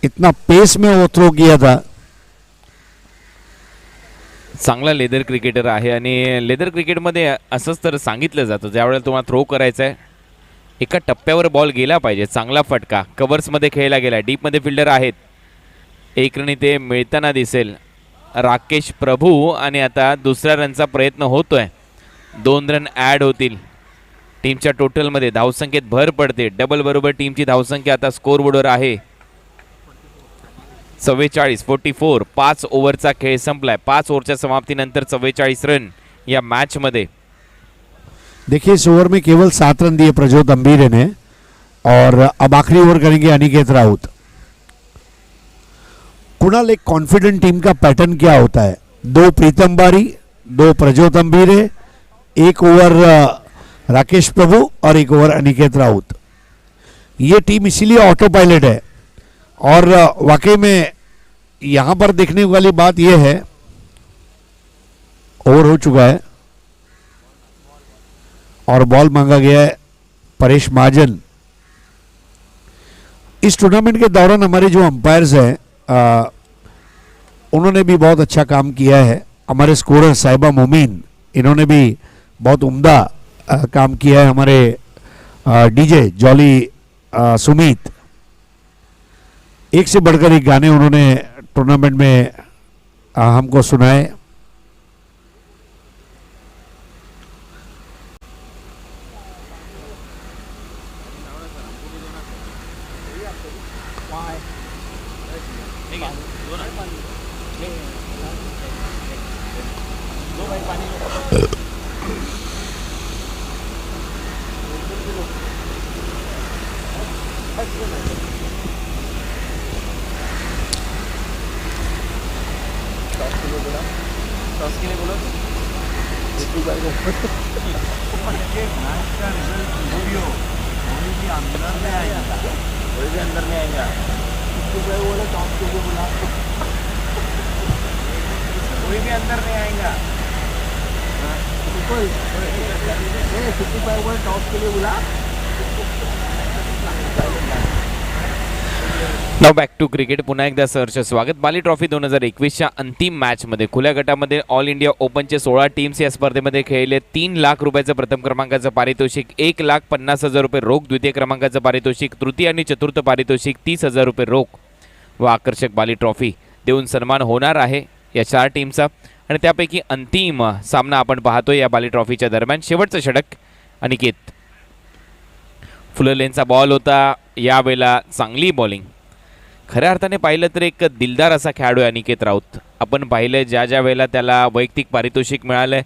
इतना पेस में वो थ्रो किया था. चांगला लेदर क्रिकेटर आहे आणि लेदर क्रिकेटमध्ये असंच तर सांगितलं जातं, ज्यावेळेला तुम्हाला थ्रो करायचा आहे एका टप्प्यावर बॉल गेला पाहिजे. चांगला फटका कव्हर्समध्ये खेळला गेला. डीपमध्ये फिल्डर आहेत. एक रन इथे मिळताना दिसेल राकेश प्रभू आणि आता दुसऱ्या रनचा प्रयत्न होतोय. 2 रन ॲड होतील. टीमच्या टोटलमध्ये धावसंख्येत भर पडते. डबल बरोबर टीमची धावसंख्या आता स्कोरबोर्डवर आहे 44. 5 ओव्हरचा खेळ संपलाय. 5 ओव्हरच्या समाप्तीनंतर 44 रन या मॅचमध्ये. देखिए इस ओवर में केवल 7 रन दिए प्रज्योत अम्बीरे ने, और अब आखिरी ओवर करेंगे अनिकेत राउत. कुणाल, एक कॉन्फिडेंट टीम का पैटर्न क्या होता है? 2 प्रीतम बारी, 2 प्रज्योत अम्बीरे, 1 ओवर राकेश प्रभु और 1 ओवर अनिकेत राउत. ये टीम इसीलिए ऑटो पायलट है. और वाकई में यहां पर देखने वाली बात यह है, ओवर हो चुका है और बॉल मांगा गया है परेश महाजन. इस टूर्नामेंट के दौरान हमारे जो अंपायर्स हैं उन्होंने भी बहुत अच्छा काम किया है. हमारे स्कोरर साहिबा मोमीन, इन्होंने भी बहुत उम्दा काम किया है. हमारे डीजे जॉली सुमित, एक से बढ़कर एक गाने उन्होंने टूर्नामेंट में हमको सुनाए. नाव बॅक टू क्रिकेट. पुन्हा एकदा सहर्ष स्वागत. बाली ट्रॉफी 2021च्या अंतिम मॅचमध्ये खुल्या गटामध्ये ऑल इंडिया ओपनचे 16 टीम्स या स्पर्धेमध्ये खेळले. 3 लाख रुपयाचं प्रथम क्रमांकाचं पारितोषिक, 1,50,000 रुपये रोख द्वितीय क्रमांकाचं पारितोषिक, तृतीय आणि चतुर्थ पारितोषिक 30,000 रुपये रोख व आकर्षक बाली ट्रॉफी देऊन सन्मान होणार आहे या 4 टीमचा. आणि त्यापैकी अंतिम सामना आपण पाहतोय या बाली ट्रॉफीच्या दरम्यान. शेवटचं षटक अनिकेत फुललेनचा बॉल होता. यावेळेला चांगली बॉलिंग. खऱ्या अर्थाने पाहिलं तर एक दिलदार असा खेळाडू आहे अनिकेत राऊत. आपण पाहिलं ज्या वेळेला त्याला वैयक्तिक पारितोषिक मिळालं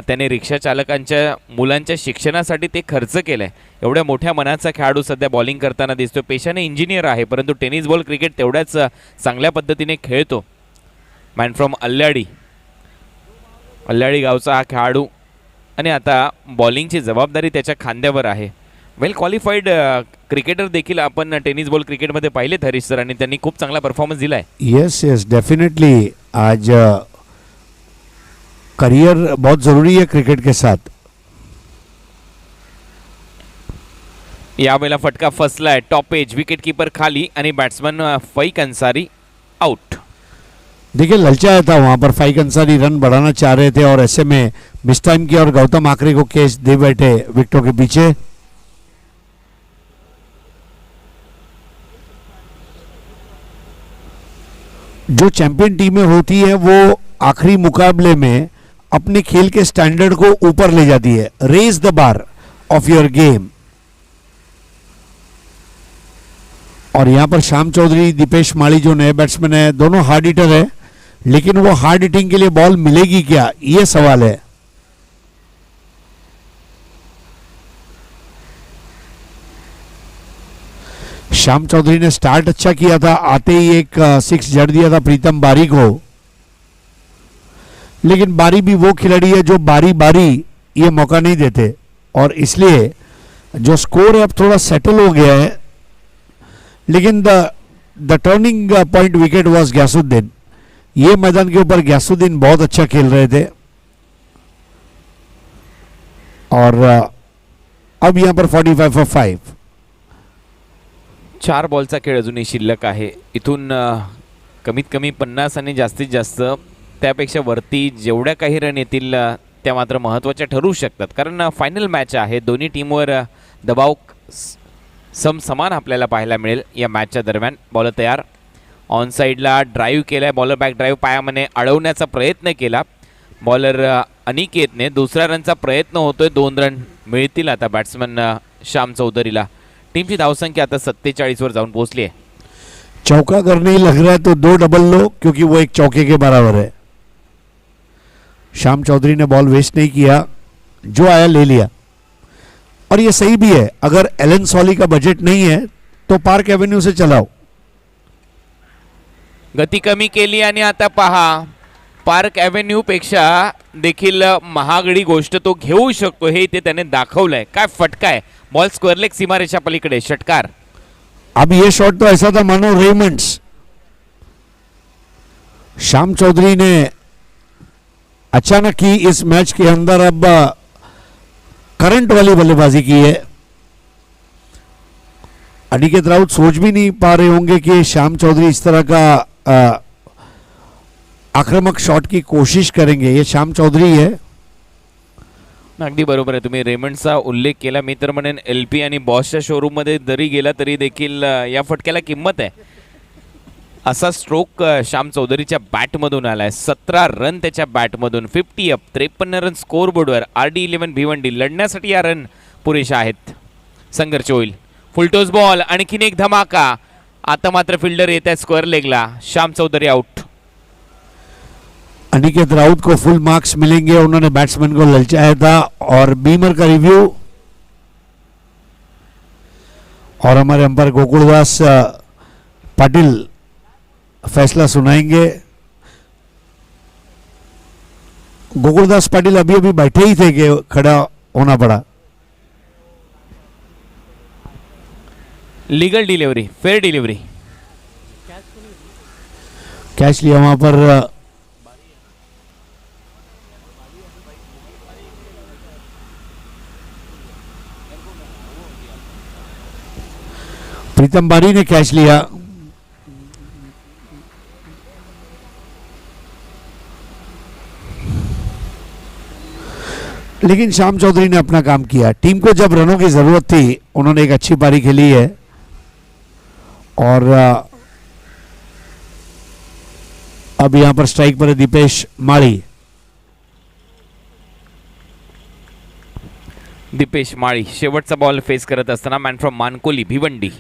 त्याने रिक्षा चालकांच्या मुलांच्या शिक्षणासाठी ते खर्च केलं आहे. एवढ्या मोठ्या मनाचा खेळाडू सध्या बॉलिंग करताना दिसतो. पेशाने इंजिनियर आहे परंतु टेनिस बॉल क्रिकेट तेवढ्याच चांगल्या पद्धतीने खेळतो. मॅन फ्रॉम अल्लाडी गावचा हा खेळाडू आणि आता बॉलिंगची जबाबदारी त्याच्या खांद्यावर आहे. वेल क्वालिफाईड क्रिकेटर देखील आपण टेनिस बॉल क्रिकेटमध्ये पाहिलेत हरीश सर आणि त्यांनी खूप चांगला परफॉर्मन्स दिला आहे. Yes definitely. आज करियर बहुत ज़रूरी है क्रिकेट के साथ. यावेळेला फटका फसलाय. टॉप एज, विकेट कीपर खाली आणि बॅट्समन फईक अंसारी आउट. देखिए ललचाया था वहाँ पर. फाइक अंसारी रन बढ़ाना चाह रहे थे और ऐसे में मिस टाइम किया और गौतम आखरे को कैच दे बैठे विकेटों के पीछे. जो चैंपियन टीमें होती है वो आखिरी मुकाबले में अपने खेल के स्टैंडर्ड को ऊपर ले जाती है. Raise the bar of your game. और यहां पर श्याम चौधरी, दीपेश माली जो नए बैट्समैन है, दोनों हार्ड हिटर है, लेकिन वो हार्ड हिटिंग के लिए बॉल मिलेगी क्या, ये सवाल है. श्याम चौधरी ने स्टार्ट अच्छा किया था. आते ही एक 6 जड़ दिया था प्रीतम बारी को. लेकिन बारी भी वो खिलाड़ी है जो बारी बारी ये मौका नहीं देते और इसलिए जो स्कोर है अब थोड़ा सेटल हो गया है. लेकिन the turning point wicket was Ghiasuddin. ये मैदान के ऊपर गयासुद्दीन बहुत अच्छा खेल रहे थे और अब यहां पर 45 for 5. 4 बॉलचा खेळ अजूनही शिल्लक आहे. इथून कमीत कमी 50 आणि जास्तीत जास्त त्यापेक्षा वरती जेवढ्या काही रन येतील त्या मात्र महत्त्वाच्या ठरू शकतात. कारण फायनल मॅच आहे. दोन्ही टीमवर दबाव समान आपल्याला पाहायला मिळेल या मॅचच्या दरम्यान. बॉलर तयार. ऑन साईडला ड्राईव्ह केलाय. बॉलर बॅक ड्राईव्ह पायामध्ये अडवण्याचा प्रयत्न केला बॉलर अनिकेतने. दुसऱ्या रनचा प्रयत्न होतोय. 2 रन मिळतील आता बॅट्समन श्याम चौधरीला. टीमची धावसंख्या आता 47 वर जाऊन पोहोचली आहे. चौका अगर नहीं लग रहा है तो 2 डबल लो क्योंकि वो एक चौके के बराबर है. श्याम चौधरी ने बॉल वेस्ट नहीं किया, जो आया ले लिया और ये सही भी है. अगर एलन सॉली का बजट नहीं है तो पार्क एवेन्यू से चलाओ. गती कमी केली आणि आता पहा पार्क एव्हेन्यू पेक्षा देखील महागडी गोष्ट तो घेऊ शकतो हे इथे त्याने दाखवलंय. काय फटका आहे. बॉल स्क्वेअर लेग सीमारेषा पलीकडे. षटकार. अब ये शॉट तो ऐसा था मानो रेमंड्स. श्याम चौधरी ने अचानक ही इस मैच के अंदर अब करंट वाली बल्लेबाजी की है. अनिकेत राउत सोच भी नहीं पा रहे होंगे कि श्याम चौधरी इस तरह का आक्रामक शॉट की कोशिश करेंगे. ये श्याम चौधरी है. अगदी बरोबर आहे. तुम्ही रेमंडचा उल्लेख केला. मी तर म्हणेन LP आणि बॉसच्या शोरूममध्ये जरी गेला तरी देखील या फटक्याला किंमत आहे. असा स्ट्रोक श्याम चौधरीच्या बॅटमधून आलाय. 17 रन त्याच्या बॅटमधून. 50 अप. 53 रन स्कोर बोर्डवर. RD11 भिवंडी लढण्यासाठी या रन पुरेशा आहेत. संघर्ष होईल. Full toss ball. आणखीन एक धमाका. आता मात्र फिल्डर येत आहे स्क्वेअर लेगला. श्याम चौधरी आउट. अनिकेत राउत को फुल मार्क्स मिलेंगे. उन्होंने बैट्समैन को ललचाया था. और बीमर का रिव्यू और हमारे अंपायर गोकुलदास पाटिल फैसला सुनाएंगे. गोकुलदास पाटिल अभी अभी बैठे ही थे कि खड़ा होना पड़ा. Legal delivery, fair delivery. Catch लिया वहां पर. प्रीतम बारी ने कैच लिया. लेकिन श्याम चौधरी ने अपना काम किया। टीम को जब रनों की ज़रूरत थी उन्होंने एक अच्छी पारी खेली है। और अब यहाँ पर स्ट्राइक पर है दीपेश माळी। दीपेश माळी शेवटचा बॉल फेस करत असताना मॅन फ्रॉम मानकोली भिवंडी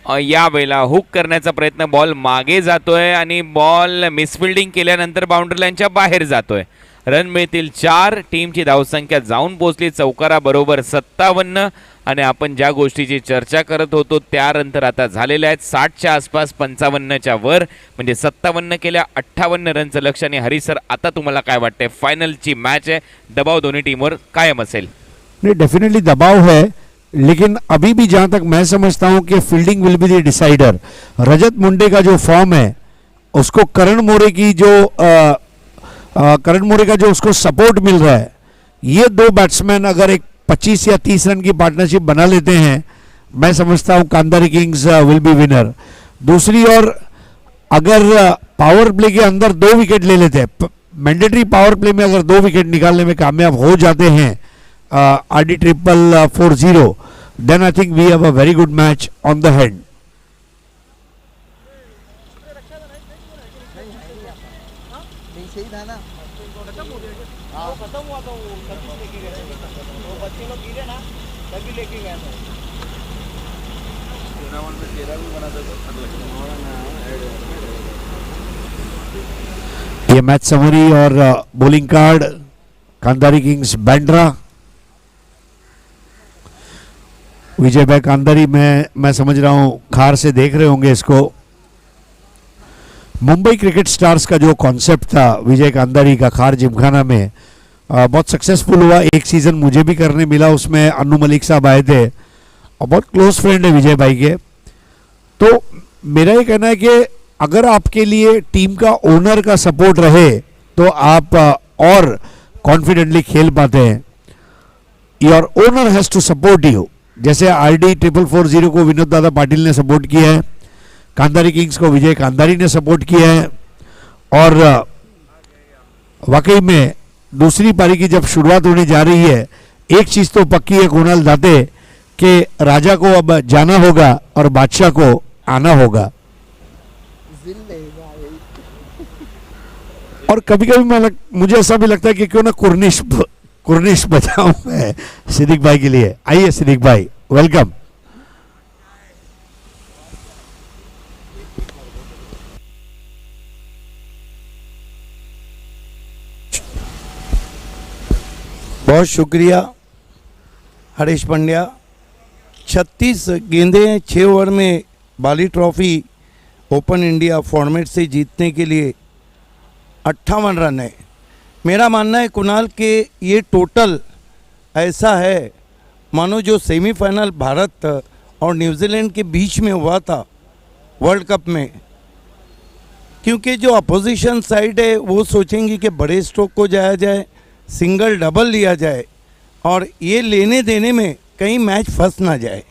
यावेळेला हुक करण्याचा प्रयत्न, बॉल मागे जातोय आणि बॉल मिसफिल्डिंग केल्यानंतर बाउंड्री लाईनच्या बाहेर जातोय। रन मिळतील 4, टीमची धावसंख्या जाऊन पोहोचली चौकाराबरोबर 57 आणि आपण ज्या गोष्टीची चर्चा करत होतो त्या नंतर आता झालेल्या आहेत 60च्या आसपास, 55च्या वर, म्हणजे 57 केल्या 58 रनचं लक्ष्य। आणि हरी सर आता तुम्हाला काय वाटतंय, फायनलची मॅच आहे, दबाव दोन्ही टीमवर कायम असेल? नहीं, डेफिनेटली दबाव है, लेकिन अभी भी जहां तक मैं समझता हूं कि fielding will be the decider. Rajat Munde का जो फॉर्म है उसको करण मोरे का जो उसको सपोर्ट मिल रहा है, ये दो बैट्समैन अगर एक 25 या 30 रन की पार्टनरशिप बना लेते हैं, मैं समझता हूं कांदारी किंग्स विल बी विनर। दूसरी ओर अगर पावर प्ले के अंदर 2 विकेट ले लेते हैं, मैंडेटरी पावर प्ले में अगर 2 विकेट निकालने में कामयाब हो जाते हैं RD 40, then I think we have a very good match on the hand. नीचे ही था ना, हाँ खत्म हुआ था, वो सर्विस लेके गए थे, वो बच्चे लोग गिरे ना तभी लेके गए थे। ये मैच समरी और बॉलिंग कार्ड कांदारी किंग्स बैंड्रा। विजय भाई कांदारी में मैं समझ रहा हूं खार से देख रहे होंगे इसको। मुंबई क्रिकेट स्टार्स का जो कॉन्सेप्ट था विजय कांदारी का खार जिमखाना में, बहुत सक्सेसफुल हुआ। एक सीज़न मुझे भी करने मिला, उसमें अन्नू मलिक साहब आए थे और बहुत क्लोज फ्रेंड है विजय भाई के। तो मेरा ये कहना है कि अगर आपके लिए टीम का ओनर का सपोर्ट रहे तो आप और कॉन्फिडेंटली खेल पाते हैं। Your owner has to support you. जैसे RD 440 को विनोद दादा पाटिल ने सपोर्ट किया है, कांदारी किंग्स को विजय कांदारी ने सपोर्ट किया है। और वाकई में दूसरी पारी की जब शुरुआत होने जा रही है, एक चीज़ तो पक्की है कुणाल दाते कि राजा को अब जाना होगा और बादशाह को आना होगा। और कभी कभी मुझे ऐसा भी लगता है कि क्यों ना कुर्निश बजाऊं मैं सिद्दीक भाई के लिए। आइए सिद्दीक भाई, वेलकम। बहुत शुक्रिया हरीश पंड्या। 36 गेंदें 6 ओवर में बाली ट्रॉफी ओपन इंडिया फॉर्मेट से जीतने के लिए 58 रन है। मेरा मानना है कुणाल के ये टोटल ऐसा है मानो जो सेमीफाइनल भारत और न्यूजीलैंड के बीच में हुआ था वर्ल्ड कप में, क्योंकि जो अपोजिशन साइड है वो सोचेंगी कि बड़े स्ट्रोक को जाया जाए, सिंगल डबल लिया जाए और ये लेने देने में कहीं मैच फंस ना जाए।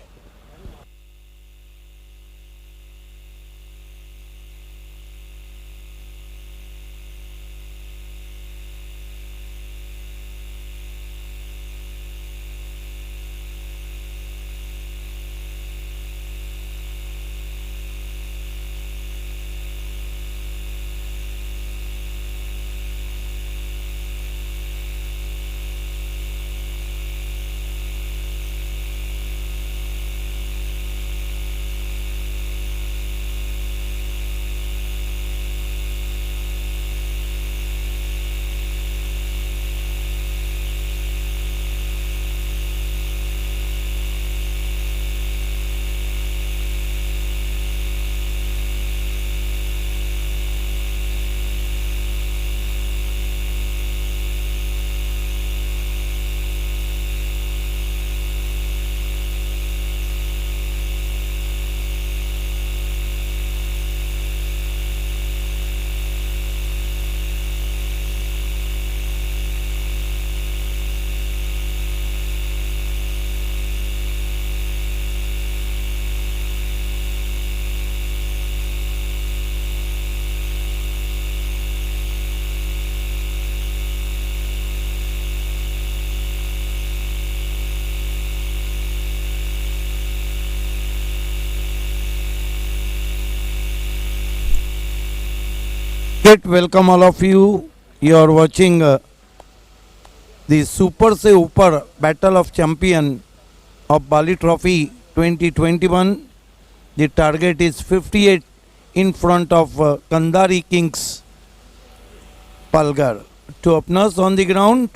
cricket, welcome all of you. You are watching the Super Se Upar Battle of Champion of Bali Trophy 2021. The target is 58 in front of Kandari Kings Palgar. Two openers on the ground.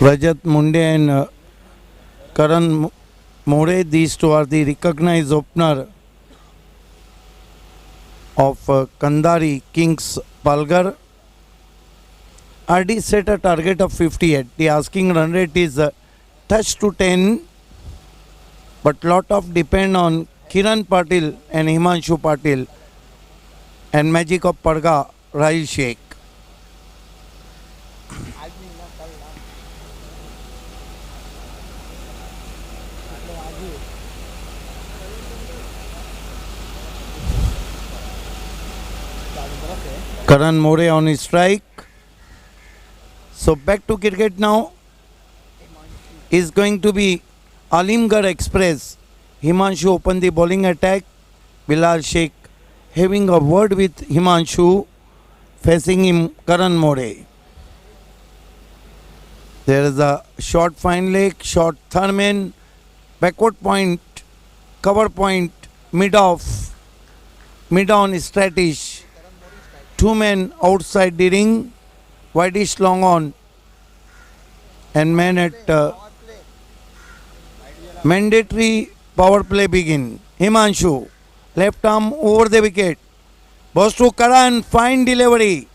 Rajat Munde and Karan More, these two are the recognized opener of Kandari Kings Palgar. RD set a target of 58. The asking run rate is touch to 10, but lot of depend on Kiran Patil and Himanshu Patil and magic of Parga Rahil Sheikh. Karan More on his strike. So back to cricket now. Is going to be Alimgarh Express. Himanshu open the bowling attack. Bilal Sheikh having a word with Himanshu. Facing him Karan More. There is a short fine leg, short third man, backward point, cover point, mid off, mid on strategy. Two men outside the ring, wideish long on, and man at mandatory power play begin. Himanshu, left arm over the wicket, goes to Karan, fine delivery,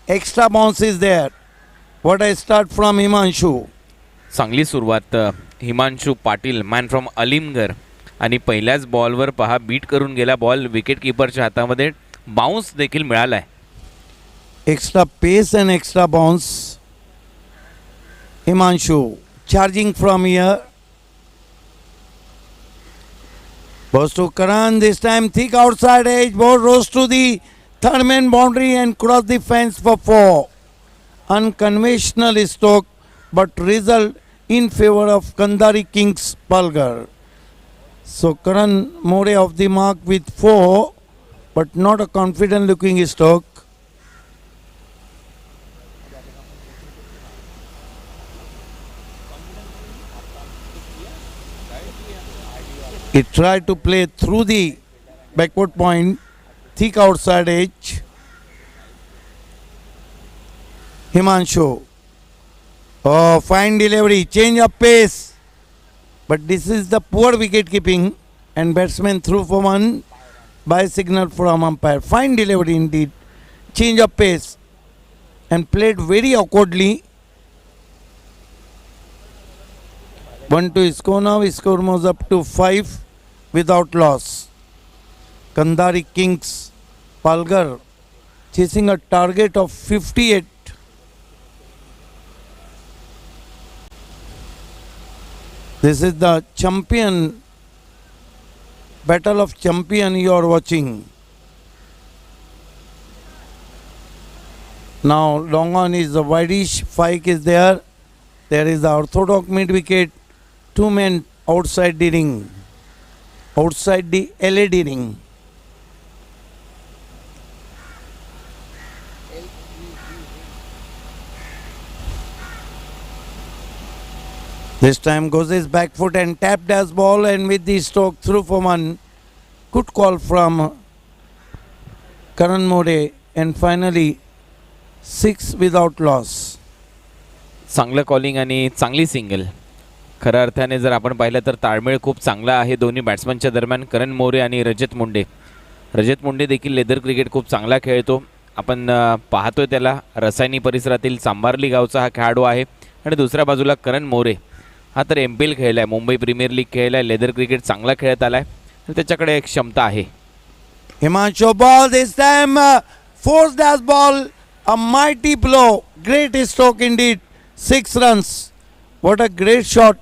extra bounce is there. What a start from Himanshu. चांगली सुरुवात Himanshu Patil man from अलिमगर आणि पहिल्याच बॉलवर पहा beat करून गेला ball wicket किपरच्या हातामध्ये bounce देखील मिळाला आहे. Extra pace and extra bounce. Himanshu charging from here. Goes to Karan, this time thick outside edge. Ball rose to the third man boundary and crossed the fence for 4. Unconventional stroke, but result in favor of Kandari Kings Palgar. So Karan More off the mark with 4, but not a confident looking stroke. He tried to play through the backward point, thick outside edge. Himanshu. Oh, fine delivery, change of pace. But this is the poor wicket keeping and batsman threw for one by signal from umpire. Fine delivery indeed. Change of pace and played very awkwardly. 1 to score now. Score moves up to 5 without loss. Kandari Kings Palgar chasing a target of 58. This is the champion, battle of champion you are watching. Now long on is the wideish, Fike is there. There is the orthodox mid wicket. Two men outside the ring, outside the LED ring. This time goes his back foot and tapped as ball, and with the stroke through for one. Good call from Karan More, and finally 6 without loss. चांगलं calling आणि चांगली single. खऱ्या अर्थाने जर आपण पाहिलं तर ताळमेळ खूप चांगला आहे दोन्ही बॅट्समनच्या दरम्यान. करण मोरे आणि रजत मुंडे देखील लेदर क्रिकेट खूप चांगला खेळतो. आपण पाहतोय त्याला. रसायनी परिसरातील चांभारली गावचा हा खेळाडू आहे. आणि दुसऱ्या बाजूला करण मोरे हा तर MPL खेळला आहे, मुंबई प्रीमियर लीग खेळला आहे. लेदर क्रिकेट चांगला खेळत आला आहे आणि त्याच्याकडे एक क्षमता आहे. Himanshu ball this time, forced as ball, a mighty blow, great stroke indeed, 6 runs. What a great shot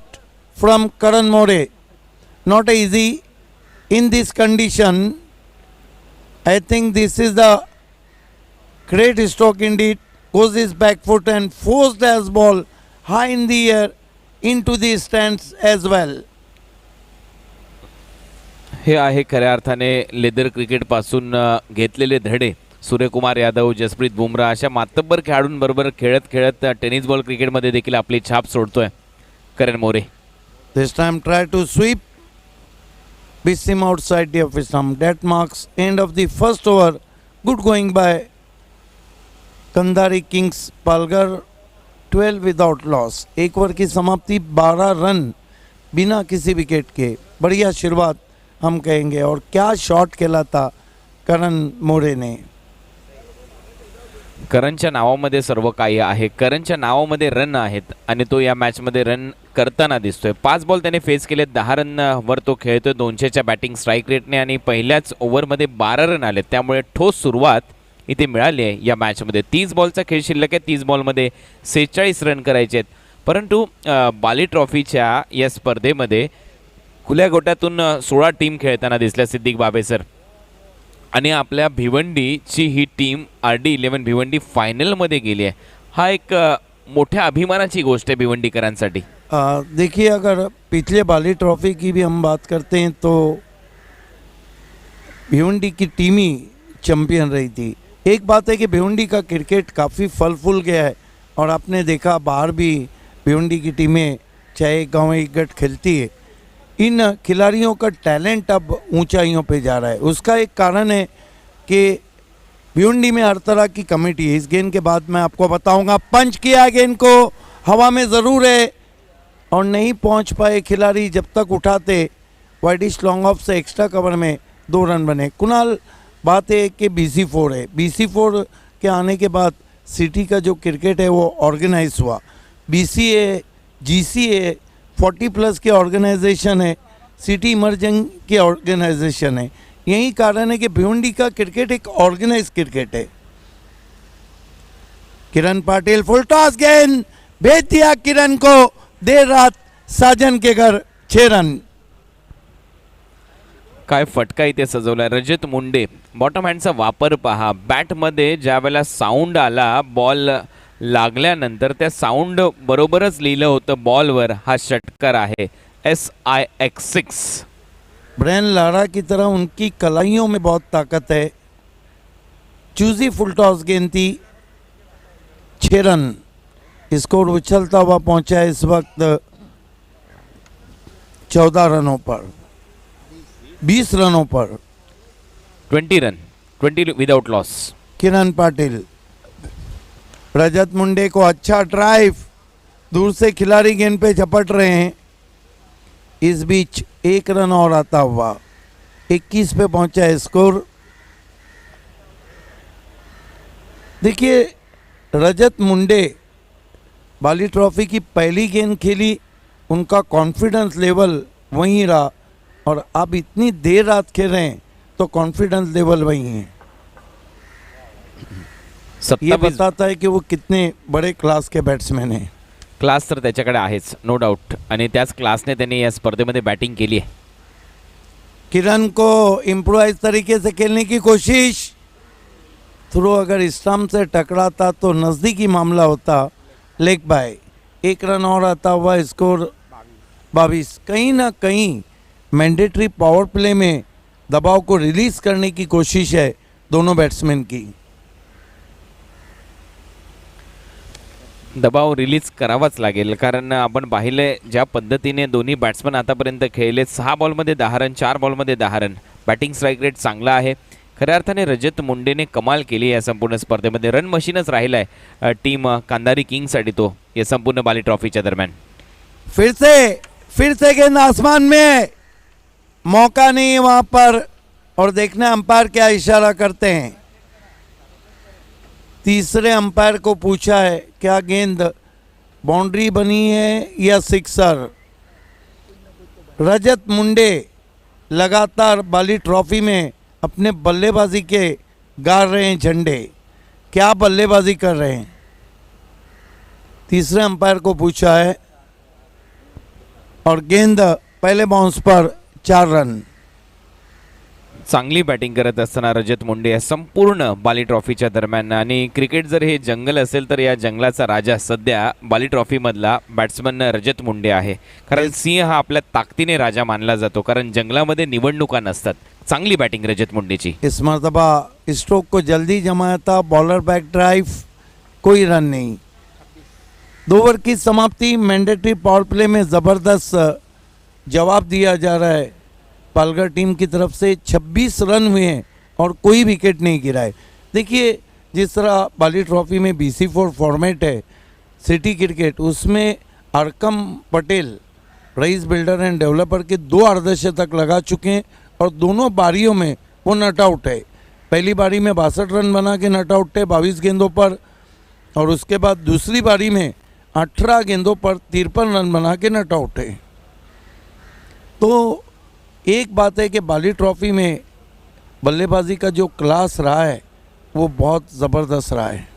from Karan More. Not easy in this condition. I think this is the great stroke indeed. goes his back foot and forced as ball high in the air into the stands as well. हे आहे खऱ्या अर्थाने leather क्रिकेटपासून घेतलेले धडे. सूर्यकुमार यादव, जसप्रीत बुमराह अशा मातब्बर खेळाडूंबरोबर खेळत खेळत tennis ball क्रिकेटमध्ये देखील आपली छाप सोडतोय करण मोरे. This time try to sweep. Beats him outside the office stump. That marks end of the first over. Good going by Kandari Kings Palghar. 12 without loss. एक ओवर की समाप्ति, 12 रन बिना किसी विकेट के. बढ़िया शुरुआत हम कहेंगे. और क्या शॉट खेला था करण मोरे ने. करणच्या नावामध्ये सर्व काही आहे. करणच्या नावामध्ये रन आहेत आणि तो या मॅचमध्ये रन करताना दिसतोय. 5 बॉल त्याने फेस केले, 10 रनवर तो खेळतोय 200च्या बॅटिंग स्ट्राईक रेटने आणि पहिल्याच ओव्हरमध्ये 12 रन आले. त्यामुळे ठोस सुरुवात इथे मिळाली आहे या मॅचमध्ये. 30 बॉलचा खेळ शिल्लक आहे. 30 बॉलमध्ये 46 रन करायचे आहेत. परंतु बाली ट्रॉफीच्या या स्पर्धेमध्ये खुल्या गोट्यातून 16 टीम खेळताना दिसल्या सिद्दीक बाबे सर. आणि आपल्या भिवंडीची ही टीम RD11 भिवंडी फायनलमध्ये गेली आहे. हा एक मोठ्या अभिमानाची गोष्ट आहे भिवंडीकरांसाठी. देखिए, अगर पिछले बाली ट्रॉफी की भी हम बात करते हैं तो भिवंडी की टीम ही चैंपियन रही थी. एक बात है कि भिवंडी का क्रिकेट काफ़ी फल फूल गया है और आपने देखा बाहर भी भिवंडी की टीमें चाहे गाँव गट खेलती है. इन खिलाड़ियों का टैलेंट अब ऊंचाइयों पे जा रहा है. उसका एक कारण है कि भिवंडी में हर तरह की कमेटी है. इस गेंद के बाद मैं आपको बताऊंगा. पंच किया गेंद को, हवा में ज़रूर है और नहीं पहुंच पाए खिलाड़ी. जब तक उठाते वाइडिश लॉन्ग ऑफ से एक्स्ट्रा कवर में 2 रन बने. कुणाल, बात है कि BC4 है. BC4 के आने के बाद सिटी का जो क्रिकेट है वो ऑर्गेनाइज हुआ. BCA, GCA 40+ के ऑर्गेनाइजेशन है. सिटी इमर्जिंग के ऑर्गेनाइजेशन है. यही कारण है कि भिवंडी का क्रिकेट एक ऑर्गेनाइज क्रिकेट है. किरण पाटिल फुल टॉस गेंद भेज दिया किरण को. देर रात साजन के घर 6 रन. काय फटका इथे सजवला. रजत मुंडे, बॉटम हँडचा वापर पहा. बॅटमध्ये ज्या वेळेला साऊंड आला बॉल लागल्यानंतर त्या साऊंड बरोबरच लिहिलं होतं बॉलवर हा षटकार आहे SIX6. ब्रेन लारा की तरह उनकी कलाइयों में बहुत ताकत है. चूजी फुल टॉस गेंद थी. 6 रन. स्कोर उछलता हुआ पहुंचा है इस वक्त 14 रनों पर, 20 रनों पर. 20 रन, 20 विदाउट लॉस. किरण पाटिल, रजत मुंडे को अच्छा ड्राइव. दूर से खिलाड़ी गेंद पे झपट रहे हैं. इस बीच 1 रन और आता हुआ 21 पे पहुंचा है स्कोर. देखिए, रजत मुंडे बाली ट्रॉफी की पहली गेंद खेली, उनका कॉन्फिडेंस लेवल वहीं रहा और अब इतनी देर रात खेल रहे हैं तो कॉन्फिडेंस लेवल वहीं है. ये 27 बताता है कि वो कितने बड़े क्लास के बैट्समैन हैं. क्लास तर त्याच्याकडे आहेच, नो डाऊट. आणि त्याच क्लासने त्यांनी या स्पर्धेमध्ये बॅटिंग केली आहे. किरण को इम्प्रोवाइज तरीके से खेलने की कोशिश. थ्रो अगर स्टंप से टकराता तो नज़दीकी मामला होता. Leg bye. 1 रन और आता हुआ स्कोर 22. कहीं ना कहीं मैंडेटरी पावर प्ले में दबाव को रिलीज करने की कोशिश है दोनों बैट्समैन की. दबाव रिलीज करावाच लागेल, कारण आपण पाहिले ज्या पद्धतीने दोन्ही बॅट्समन आतापर्यंत खेळले. 6 बॉलमध्ये 10 run, 4 बॉलमध्ये 10 run. Batting strike rate चांगला आहे. खऱ्या अर्थाने रजत मुंडेने कमाल केली या संपूर्ण स्पर्धेमध्ये. रन मशीनच राहिला आहे टीम कांदारी किंग्ससाठी तो या संपूर्ण बाली ट्रॉफीच्या दरम्यान. फिर से गेंद आसमान में. मौका नहीं है वहां पर और देखना अंपायर क्या इशारा करते हैं. तीसरे अंपायर को पूछा है क्या गेंद बाउंड्री बनी है या सिक्सर. रजत मुंडे लगातार बाली ट्रॉफी में अपने बल्लेबाजी के गाड़ रहे हैं झंडे. क्या बल्लेबाजी कर रहे हैं. तीसरे अंपायर को पूछा है और गेंद पहले बाउंस पर 4 रन. चांगली बॅटिंग करत असताना रजत मुंडे या संपूर्ण बाली ट्रॉफीच्या दरम्यान. आणि क्रिकेट जर हे जंगल असेल तर या जंगलाचा राजा सध्या बाली ट्रॉफीमधला बॅट्समन रजत मुंडे आहे. कारण सिंह हा आपल्या ताकदीने राजा मानला जातो, कारण जंगलामध्ये निवडणुका नसतात. चांगली बॅटिंग रजत मुंडेची. इस मरतबा स्ट्रोक को जल्दी जमाया था, बॉलर बैक ड्राइव, कोई रन नहीं. 2 ओवर की समाप्ति. मैंडेटरी पावर प्ले में ज़बरदस्त जवाब दिया जा रहा है पालघर टीम की तरफ से. 26 रन हुए हैं और कोई विकेट नहीं गिरा है. देखिए जिस तरह बाली ट्रॉफी में BC4 फॉर्मेट है सिटी क्रिकेट, उसमें Arkam Patel Rais builder and developer के 2 अर्धशतक लगा चुके हैं और दोनों बारियों में वो नट आउट है. पहली बारी में 62 रन बना के नट आउट है 22 गेंदों पर, और उसके बाद दूसरी बारी में 18 गेंदों पर 53 रन बना के नट आउट है. तो एक बात है कि बाली ट्रॉफी में बल्लेबाजी का जो क्लास रहा है वो बहुत ज़बरदस्त रहा है.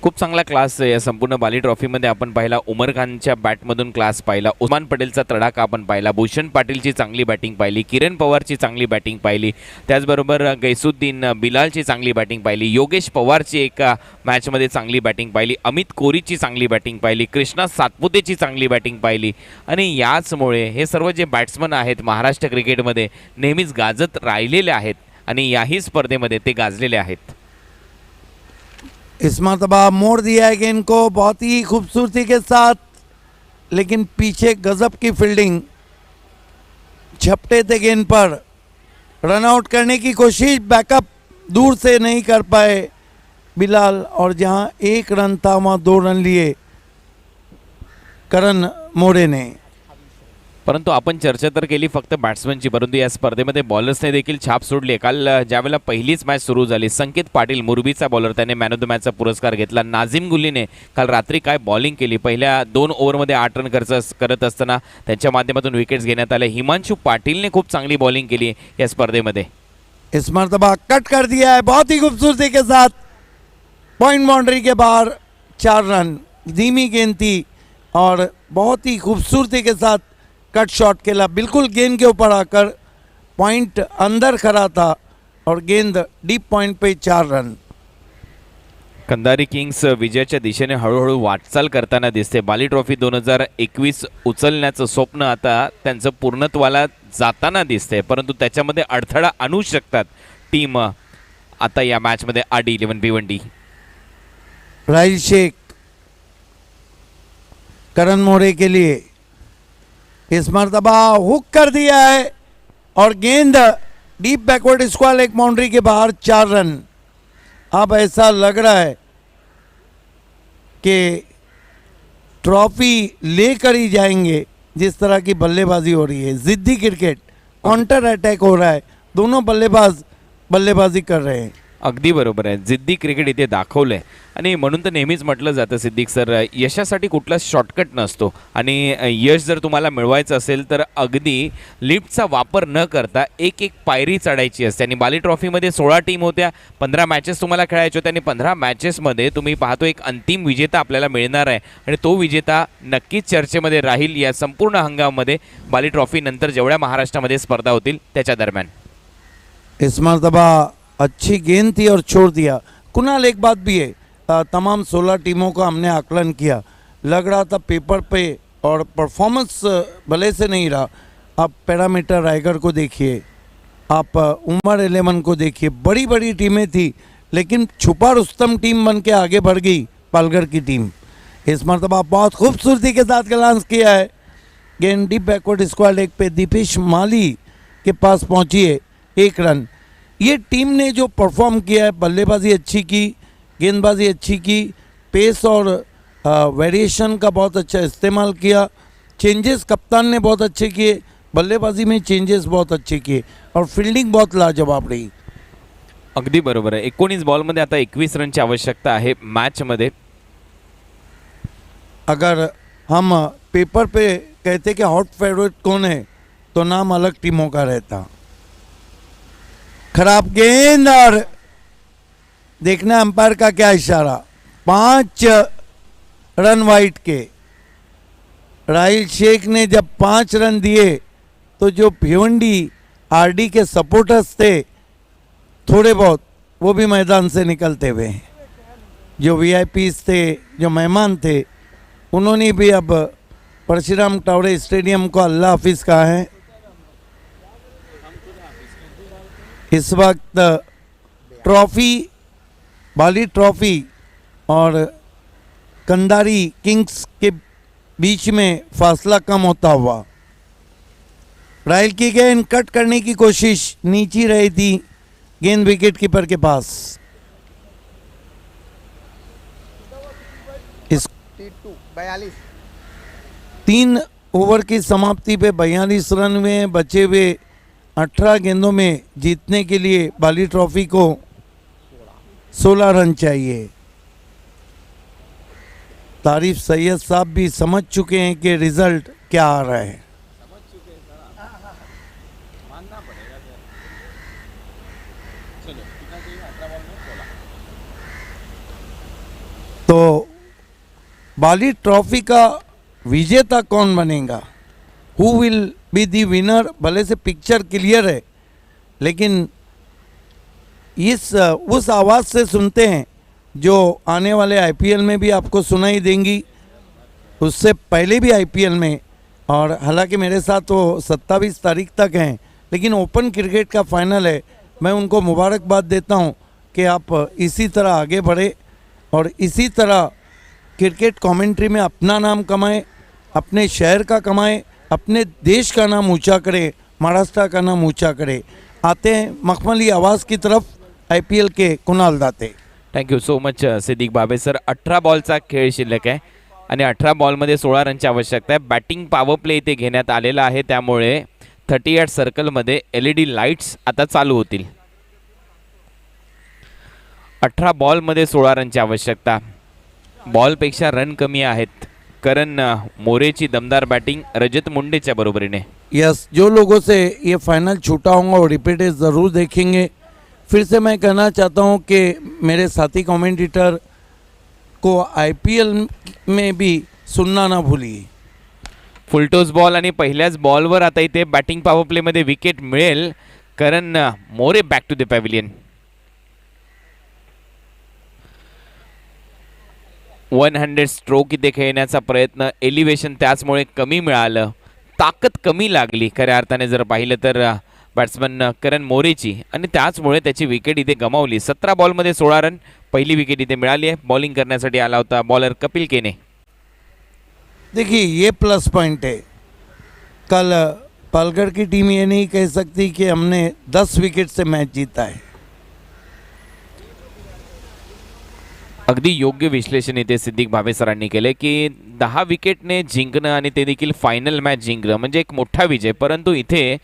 खूप चांगला क्लास या संपूर्ण बाली ट्रॉफीमध्ये आपण पाहिला. उमर खानच्या बॅटमधून क्लास पाहिला, उस्मान पटेलचा तडाखा आपण पाहिला, भूषण पाटीलची चांगली बॅटिंग पाहिली, किरण पवारची चांगली बॅटिंग पाहिली, त्याचबरोबर गैसुद्दीन बिलालची चांगली बॅटिंग पाहिली, योगेश पवारची एका मॅचमध्ये चांगली बॅटिंग पाहिली, अमित कोरीची चांगली बॅटिंग पाहिली, कृष्णा सातपुतेची चांगली बॅटिंग पाहिली. आणि याचमुळे हे सर्व जे बॅट्समन आहेत महाराष्ट्र क्रिकेटमध्ये नेहमीच गाजत राहिलेले आहेत आणि याही स्पर्धेमध्ये ते गाजलेले आहेत. इस मरतबा मोड़ दिया है गेंद को बहुत ही खूबसूरती के साथ, लेकिन पीछे गजब की फील्डिंग. झपटे थे गेंद पर, रन आउट करने की कोशिश, बैकअप दूर से नहीं कर पाए बिलाल, और जहां 1 रन था वहां 2 रन लिए करण मोरे ने. परंतु आपण चर्चा तर केली फक्त बॅट्समनची, परंतु या स्पर्धेमध्ये बॉलर्सने देखील छाप सोडली आहे. काल ज्यावेळेला पहिलीच मॅच सुरू झाली, संकेत पाटील मुरबीचा बॉलर त्याने मॅन ऑफ द मॅचचा पुरस्कार घेतला. नाझिम गुल्लीने काल रात्री काय बॉलिंग केली. पहिल्या 2 ओव्हरमध्ये 8 रन करत असताना त्यांच्या माध्यमातून विकेट्स घेण्यात आले. हिमांशु पाटीलने खूप चांगली बॉलिंग केली या स्पर्धेमध्ये. इस मरतबा कट कर दिया है बहुत ही खूबसूरती के साथ, पॉइंट बाउंड्री के बाहर 4 रन. धीमी गेंद थी और बहुत ही खूबसूरती के साथ कट शॉट खेला, बिल्कुल गेंद के ऊपर आकर पॉइंट अंदर खड़ा था और गेंद डीप पॉइंट पे 4 रन. कंधारी किंग्स विजयाच्या दिशेने हळूहळू वाटचाल करताना दिसते. बाली ट्रॉफी 2021 उचलण्याचं स्वप्न आता त्यांचं पूर्णत्वाला जाताना दिसते, परंतु त्याच्यामध्ये अडथळा आणू शकतात टीम आता या मॅचमध्ये RD11 भिवंडी. राहिल शेख करण मोरे के लिए इस मरतबा हुक कर दिया है और गेंद deep backward square leg boundary के बाहर 4 रन. अब ऐसा लग रहा है कि ट्रॉफी लेकर ही जाएंगे, जिस तरह की बल्लेबाजी हो रही है. जिद्दी क्रिकेट, काउंटर अटैक हो रहा है, दोनों बल्लेबाज बल्लेबाजी कर रहे हैं. अगदी बरोबर आहे. जिद्दी क्रिकेट इथे दाखवलंय आणि म्हणून तर नेहमीच म्हटलं जातं सिद्दीक सर, यशासाठी कुठला शॉर्टकट नसतो आणि यश जर तुम्हाला मिळवायचं असेल तर अगदी लिफ्टचा वापर न करता एक पायरी चढायची असते. आणि बाली ट्रॉफीमध्ये 16 टीम होत्या, 15 मॅचेस तुम्हाला खेळायचे होते आणि 15 मॅचेसमध्ये तुम्ही पाहतो एक अंतिम विजेता आपल्याला मिळणार आहे आणि तो विजेता नक्कीच चर्चेमध्ये राहील या संपूर्ण हंगामामध्ये बाली ट्रॉफी नंतर जेवढ्या महाराष्ट्रामध्ये स्पर्धा होतील त्याच्या दरम्यान. इस मरतबा अच्छी गेंद थी और छोड़ दिया. कुणाल एक बात भी है, तमाम 16 टीमों का हमने आकलन किया, लग रहा था पेपर पे और परफॉर्मेंस भले से नहीं रहा. आप पैरामीटर रायगढ़ को देखिए, आप उमर 11 को देखिए, बड़ी बड़ी टीमें थी लेकिन छुपा रुस्तम टीम बन के आगे बढ़ गई पालघर की टीम. इस मरतबा बहुत खूबसूरती के साथ ग्लांस किया है, गेंद डीप बैकवर्ड स्क्वायर लेग पे दीपेश माली के पास पहुंची है, 1 रन. ये टीम ने जो परफॉर्म किया है, बल्लेबाजी अच्छी की, गेंदबाजी अच्छी की, पेस और वेरिएशन का बहुत अच्छा इस्तेमाल किया, चेंजेस कप्तान ने बहुत अच्छे किए, बल्लेबाजी में चेंजेस बहुत अच्छे किए और फील्डिंग बहुत लाजवाब रही. अगदी बरोबर आहे. 19 बॉलमध्ये आता 21 रनची आवश्यकता आहे मॅचमध्ये. अगर हम पेपर पे कहते कि हॉट फेवरेट कौन है तो नाम अलग टीमों का रहता. खराब गेंद और देखना अंपायर का क्या इशारा. 5 रन वाइट के. राहिल शेख ने जब 5 रन दिए तो जो भिवंडी आरडी के सपोर्टर्स थे थोड़े बहुत, वो भी मैदान से निकलते हुए। जो वीआईपीज थे, जो मेहमान थे, उन्होंने भी अब परशुराम टावड़े स्टेडियम को अल्लाह हाफिज़ कहा है। इस वक्त ट्रॉफी, बाली ट्रॉफी और कंदारी किंग्स के बीच में फासला कम होता हुआ ट्रायल की गेंद कट करने की कोशिश नीचे रही थी, गेंद विकेट कीपर के पास। इस T2 42 3 ओवर की समाप्ति पे 42 रन में बचे हुए 18 गेंदों में जीतने के लिए बाली ट्रॉफी को 16 रन चाहिए। तारिफ सैयद साहब भी समझ चुके हैं कि रिजल्ट क्या आ रहा है। तो बाली ट्रॉफी का विजेता कौन बनेगा, who will be the winner, भले से पिक्चर क्लियर है, लेकिन उस आवाज़ से सुनते हैं जो आने वाले आईपीएल में भी आपको सुनाई देंगी, उससे पहले भी आईपीएल में। और हालांकि मेरे साथ वो 27 तारीख तक हैं, लेकिन ओपन क्रिकेट का फाइनल है। मैं उनको मुबारकबाद देता हूं कि आप इसी तरह आगे बढ़े और इसी तरह क्रिकेट कमेंट्री में अपना नाम कमाएं, अपने शहर का कमाएं, अपने देश का नाम ऊंचा करें, महाराष्ट्र का नाम ऊंचा करें। आते हैं मखमली आवाज़ की तरफ, आईपीएल के कुणाल दाते। Thank you so much Siddique Babe sir. 18 बॉलचा खेळ शिल्लक आहे आणि 18 बॉलमध्ये 16 रनची आवश्यकता आहे. बॅटिंग पॉवर प्ले इथे घेण्यात आलेला आहे, त्यामुळे 38 सर्कलमध्ये LED लाईट्स आता चालू होतील. 18 बॉलमध्ये 16 रनची आवश्यकता. बॉलपेक्षा रन कमी आहेत. करण मोरेची दमदार बॅटिंग रजत मुंडेच्या बरोबरीने. यस, जो लोगों से ये फाइनल छूटा होगा और रिपीटेड ज़रूर देखेंगे. फिर से मैं कहना चाहता हूँ कि मेरे साथी कमेंटेटर को आईपीएल में भी सुनना ना भूलिए. फुलटोस बॉल आणि पहिल्याच बॉलवर आता इथे बॅटिंग पॉवर प्लेमध्ये विकेट मिळेल. Karan More back to the pavilion. 100 stroke इथे खेळण्याचा प्रयत्न, एलिव्हेशन त्याचमुळे कमी मिळालं, ताकद कमी लागली खऱ्या अर्थाने जर पाहिलं तर बॅट्समन करण मोरेची, आणि त्याचमुळे त्याची विकेट इथे गमावली. 17 बॉलमध्ये 16 रन, पहिली विकेट इथे मिळाली आहे. बॉलिंग करण्यासाठी आला होता बॉलर कपिल केने. देखिए ये प्लस पॉइंट है. कल पालघर की टीम ये नहीं कह सकती कि हमने 10 विकेट से मैच जीता है. अगदी योग्य विश्लेषण इथे सिद्दीक भावे सरांनी केले की 10 विकेटने जिंकणं आणि ते देखील फायनल मॅच जिंकणं म्हणजे एक मोठा विजय. परंतु इथे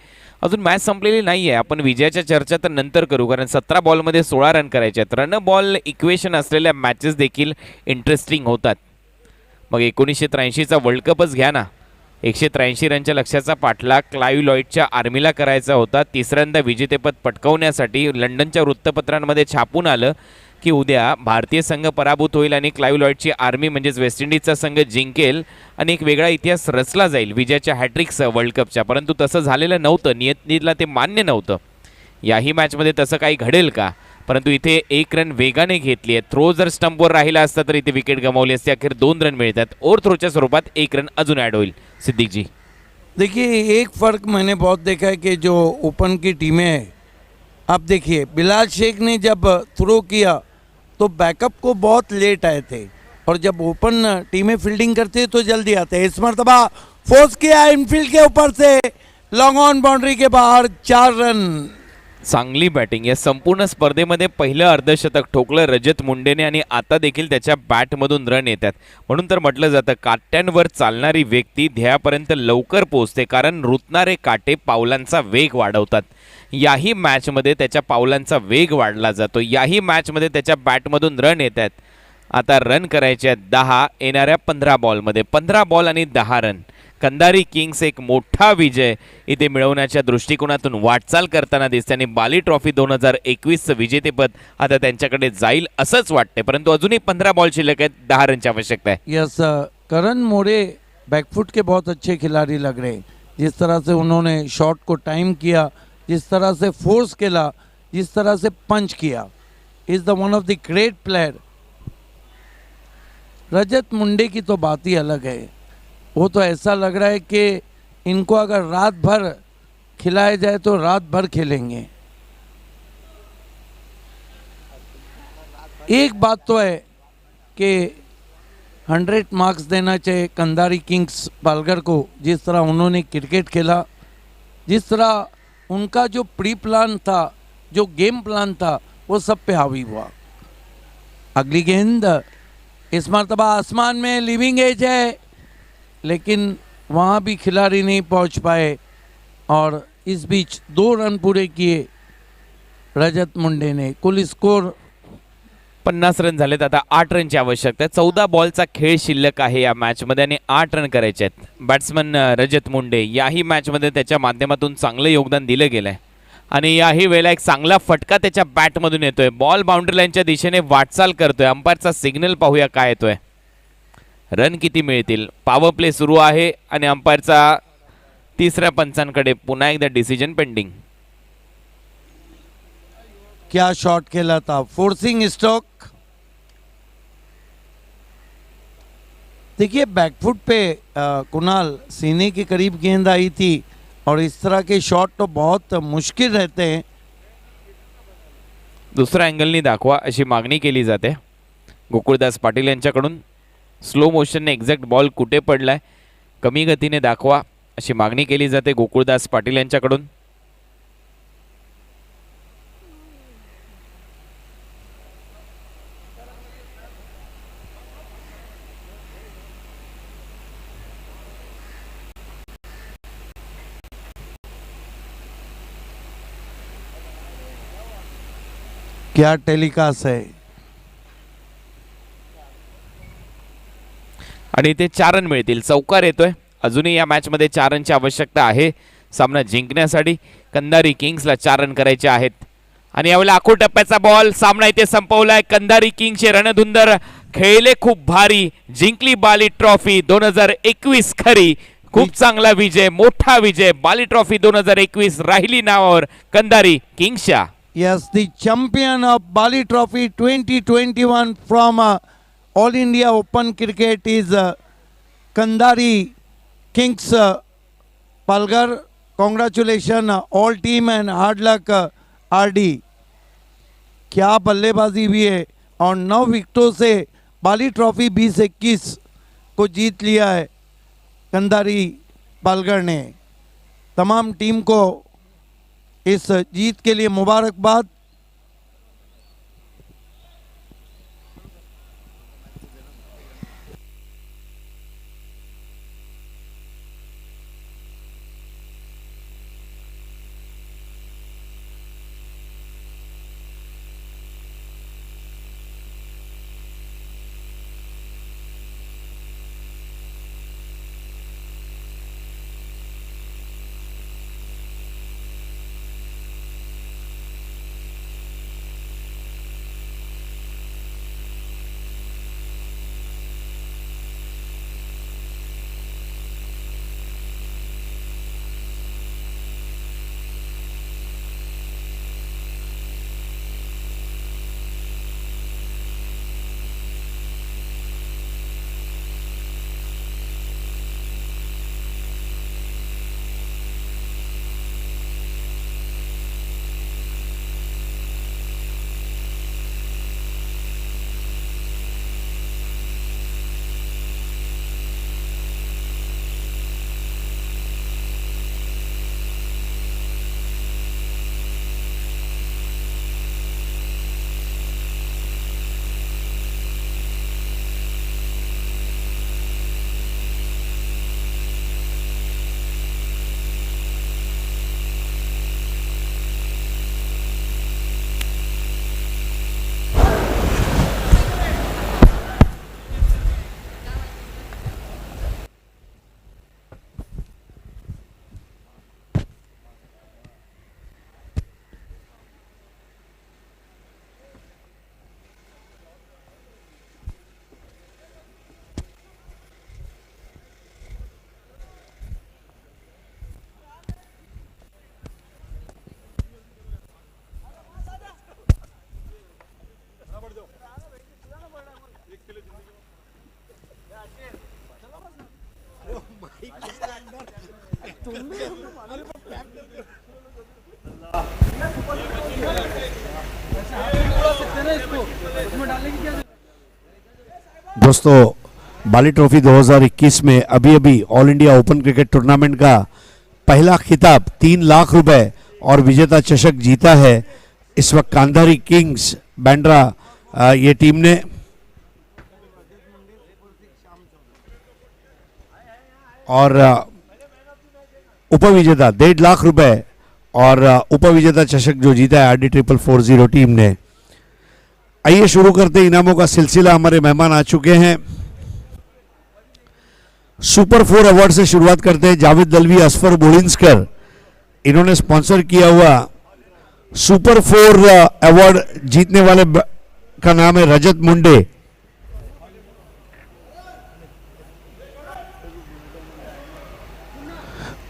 अजून मॅच संपलेली नाही आहे. आपण विजयाच्या चर्चा तर नंतर करू, कारण 17 बॉलमध्ये 16 रन करायचे आहेत. रन बॉल इक्वेशन असलेल्या मॅचेस देखील इंटरेस्टिंग होतात. मग 1983चा वर्ल्ड कपच घ्या ना. 183 रनच्या लक्ष्याचा पाठलाग क्लाइव्ह लॉईडच्या आर्मीला करायचा होता. तिसऱ्यांदा विजेतेपद पटकावण्यासाठी लंडनच्या वृत्तपत्रांमध्ये छापून आलं की उद्या भारतीय संघ पराभूत होईल आणि क्लाइव्ह लॉईडची आर्मी म्हणजेच वेस्ट इंडिजचा संघ जिंकेल आणि एक वेगळा इतिहास रचला जाईल विजयाच्या हॅट्रिक्ससह वर्ल्ड कपच्या. परंतु तसं झालेलं नव्हतं. नियतीला ते मान्य नव्हतं. याही मॅचमध्ये तसं काही घडेल का? परंतु इथे 1 रन वेगाने घेतली आहे. थ्रो जर स्टंपवर राहिला असता तर इथे विकेट गमावली असती. अखेर 2 रन मिळतात. ओव्हर थ्रोच्या स्वरूपात 1 रन अजून ॲड होईल. सिद्दीक जी, देखिए एक फ़र्क मैंने बहुत देखा है कि जो ओपन की टीमें हैं, आप देखिए बिलाल शेख ने जब थ्रो किया तो बैकअप को बहुत लेट आए थे, और जब ओपन टीमें फील्डिंग करती है तो जल्दी आते हैं. इस मरतबा फोर्स किया इनफील्ड के ऊपर से, लॉन्ग ऑन बाउंड्री के बाहर 4 रन. चांगली बॅटिंग. या संपूर्ण स्पर्धेमध्ये पहिलं अर्धशतक ठोकलं रजत मुंडेने आणि आता देखील त्याच्या बॅटमधून रन येतात. म्हणून तर म्हटलं जातं काट्यांवर चालणारी व्यक्ती ध्येयापर्यंत लवकर पोहोचते, कारण रुतणारे काटे पावलांचा वेग वाढवतात. याही मॅचमध्ये त्याच्या पावलांचा वेग वाढला जातो. याही मॅचमध्ये त्याच्या बॅटमधून रन येतात. आता रन करायचे आहेत 10 येणाऱ्या 15 बॉलमध्ये. 15 बॉल आणि 10 रन. कंदारी किंग्स एक मोठा विजय इथे मिळवण्याच्या दृष्टिकोनातून वाटचाल करताना दिसते आणि बाली ट्रॉफी 2021चं विजेतेपद आता त्यांच्याकडे जाईल असंच वाटते. परंतु अजूनही 15 बॉल शिल्लक आहेत. 10 रनची आवश्यकता आहे. यस, करण मोरे बैकफुट के बहुत अच्छे खिलाड़ी लग रहे हैं. जिस तरह से उन्होंने शॉट को टाइम किया, जिस तरह से फोर्स खेला, जिस तरह से पंच किया, is the one of the great player. Rajat Munde की तो बात ही अलग है। वो तो ऐसा लग रहा है कि इनको अगर रात भर खिलाया जाए तो रात भर खेलेंगे। एक बात तो है कि 100 मार्क्स देना चाहिए कंधारी किंग्स पालघर को, जिस तरह उन्होंने क्रिकेट खेला, जिस तरह उनका जो प्री प्लान था, जो गेम प्लान था, वो सब पे हावी हुआ। अगली गेंद इस मरतबा आसमान में लिविंग एज है, लेकिन वहाँ भी खिलाड़ी नहीं पहुँच पाए और इस बीच 2 रन पूरे किए रजत मुंडे ने। कुल स्कोर 50 रन झालेत। आता 8 रनची आवश्यकता आहे। 14 बॉलचा खेळ शिल्लक आहे या मॅचमध्ये आणि 8 रन करायचे आहेत। बॅट्समन रजत मुंडे याही मॅचमध्ये त्याच्या माध्यमातून चांगलं योगदान दिलं गेलं आहे आणि याही वेळेला एक चांगला फटका त्याच्या बॅटमधून येतोय। बॉल बाउंड्री लाईनच्या दिशेने वाटचाल करतोय। अंपायरचा सिग्नल पाहूया काय येतोय, रन किती मिळतील। पॉवर प्ले सुरू आहे आणि अंपायरचा तिसऱ्या पंचांकडे पुन्हा एकदा डिसिजन पेंडिंग। क्या शॉट खेला था, फोर्सिंग स्ट्रोक। देखिए बैकफुट पे कुणाल सीने के करीब गेंद आई थी और इस तरह के शॉट तो बहुत मुश्किल रहते हैं। दुसऱ्या अँगलनी दाखवा अशी मागणी केली जाते गोकुळदास पाटील यांच्याकडून। स्लो मोशनने एक्झॅक्ट बॉल कुठे पडलाय कमी गतीने दाखवा अशी मागणी केली जाते गोकुळदास पाटील यांच्याकडून। क्या टेलिकास्ट है। आणि ते 4 रन मिळतील। चौकार येतोय। अजूनही या मॅच मध्ये 4 रनची आवश्यकता आहे सामना जिंकण्यासाठी। कंधारी किंग्सला 4 रन करायचे आहेत आणि यावेळेला आखो टप्प्याचा बॉल सामना इथे संपवलाय। कंधारी किंग्सचे रणधुंदर खेळले खूप भारी, जिंकली बाली ट्रॉफी 2021 खरी। खूप चांगला विजय, मोठा विजय। बाली ट्रॉफी 2021 राहिली नावावर Kandhari किंग्सच्या। Yes, the champion of Bali Trophy 2021 from All India Open Cricket is Kandari Kings Palghar. Congratulations all team and hard luck RD. क्या बल्लेबाजी भी है और 9 विकेटों से बाली ट्रॉफी 2021 को जीत लिया है कंधारी पालघर ने। तमाम टीम को इस जीत के लिए मुबारकबाद। दोस्तों बाली ट्रॉफी 2021 में अभी अभी all India open cricket tournament का पहला खिताब 3 लाख रुपए और विजेता चषक जीता है इस वक्त कांधारी किंग्स बैंड्रा ये टीम ने। और उपविजेता 1.5 लाख रुपए और उपविजेता चषक जो जीता है RD440 टीम ने। आइए शुरू करते हैं इनामों का सिलसिला। हमारे मेहमान आ चुके हैं। सुपर 4 अवार्ड से शुरुआत करते हैं। जावेद दलवी, असफर बोलिंस्कर, इन्होंने स्पॉन्सर किया हुआ सुपर 4 अवार्ड जीतने वाले का नाम है रजत मुंडे।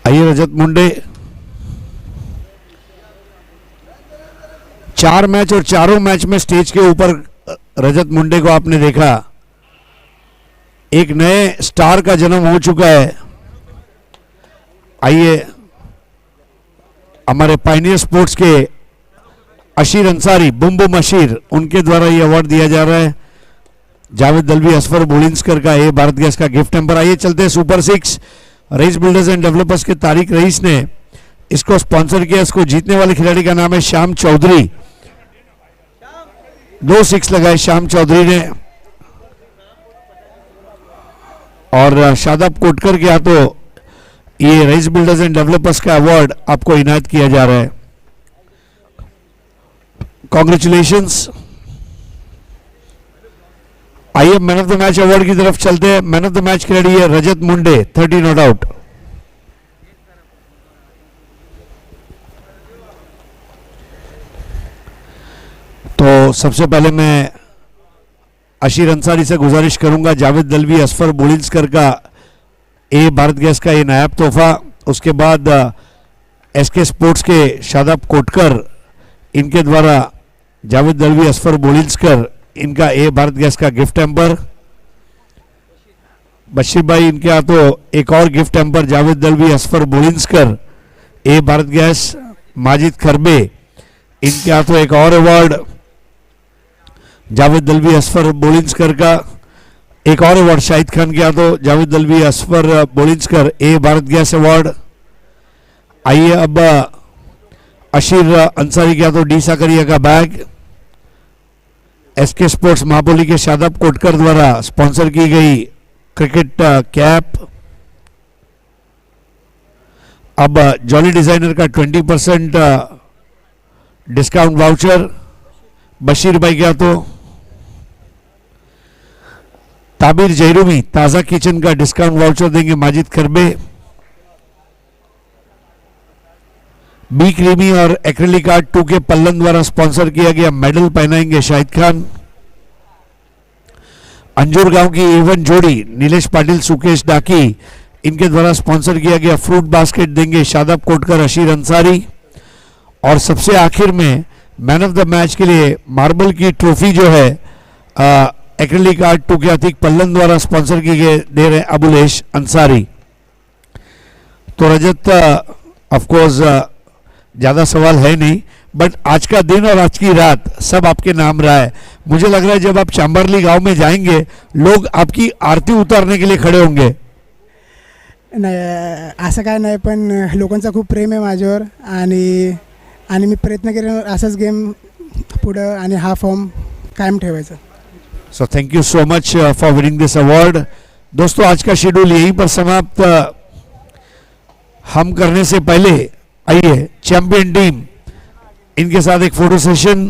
आइए रजत मुंडे, 4 मैच और चारों मैच में स्टेज के ऊपर रजत मुंडे को आपने देखा। एक नए स्टार का जन्म हो चुका है। आइए हमारे पायनियर स्पोर्ट्स के अशीर अंसारी, बुम बुम अशीर, उनके द्वारा ये अवार्ड दिया जा रहा है। जावेद दलवी, असफर बोलिंस्कर का ये भारत गैस का गिफ्ट हैम्पर। आइए चलते हैं super 6 Rais builders and developers के तारिक रईस ने इसको स्पॉन्सर किया। इसको जीतने वाले खिलाड़ी का नाम है श्याम चौधरी। 2 6 लगाए श्याम चौधरी ने। और शादाब कोटकर के हाथों ये रईस बिल्डर्स एंड डेवलपर्स का अवार्ड आपको इनायत किया जा रहा है। कॉन्ग्रेचुलेशंस। आइए man of the match award की तरफ चलते हैं। मैन ऑफ द मैच खिलाड़ी है रजत मुंडे, 30 नॉट आउट। तो सबसे पहले मैं अशीर अंसारी से गुजारिश करूंगा, जावेद दलवी, असफर बोलिंस्कर का ए भारत गैस का ये नायाब तोहफा। उसके बाद SK स्पोर्ट्स के शादाब कोटकर, इनके द्वारा जावेद दलवी, असफर बोलिंस्कर, इनका ए भारत गैस का गिफ्ट हैम्पर। बशीर भाई, इनके हाथों एक और गिफ्ट हैम्पर, जावेद दलवी, असफर बोलिंस्कर, ए भारत गैस। माजिद खरबे, इनके हाथों एक और अवार्ड, जावेद दलवी, असफर बोलिंस्कर का। एक और अवार्ड शाहिद खान के हाथों, जावेद दलवी, असफर बोलिंस्कर, ए भारत गैस अवार्ड। आइए अब अशीर अंसारी के हाथों डी साकरिया का बैग। SK स्पोर्ट्स महाबोली के शादाब कोटकर द्वारा स्पॉन्सर की गई क्रिकेट कैप। अब जॉली डिजाइनर का 20% डिस्काउंट वाउचर बशीर भाई के हाथों। ताबिर जहरूमी, ताजा किचन का डिस्काउंट वाउचर देंगे माजिद खरबे। बी क्रीमी और एक्रेलिक आर्ट 2 के पल्लन द्वारा स्पॉन्सर किया गया मेडल पहनाएंगे शाहिद खान। अंजूर गांव की एवन जोड़ी नीलेश पाटिल, सुकेश डाकी, इनके द्वारा स्पॉन्सर किया गया फ्रूट बास्केट देंगे शादाब कोटकर, अशीर अंसारी। और सबसे आखिर में मैन ऑफ द मैच के लिए मार्बल की ट्रॉफी जो है एक्रेलिक आर्ट 2 के अतीक पल्लन द्वारा स्पॉन्सर की गए दे रहे अबुलेश अंसारी। तो रजत, ऑफ कोर्स ज़्यादा सवाल है नहीं, बट आज का दिन और आज की रात सब आपके नाम रहा है। मुझे लग रहा है जब आप चांबरली गांव में जाएंगे लोग आपकी आरती उतारने के लिए खड़े होंगे। नाही असं काय नाही, पण लोकांचं खूप प्रेम आहे माझ्यावर आणि मी प्रयत्न करेन असाच गेम पुढं आणि हा फॉर्म कायम ठेवायचा। So thank you so much for winning this award. दोस्तों आज का शेड्यूल यहीं पर समाप्त। हम करने से पहले आइए चैंपियन टीम, इनके साथ एक फोटो सेशन।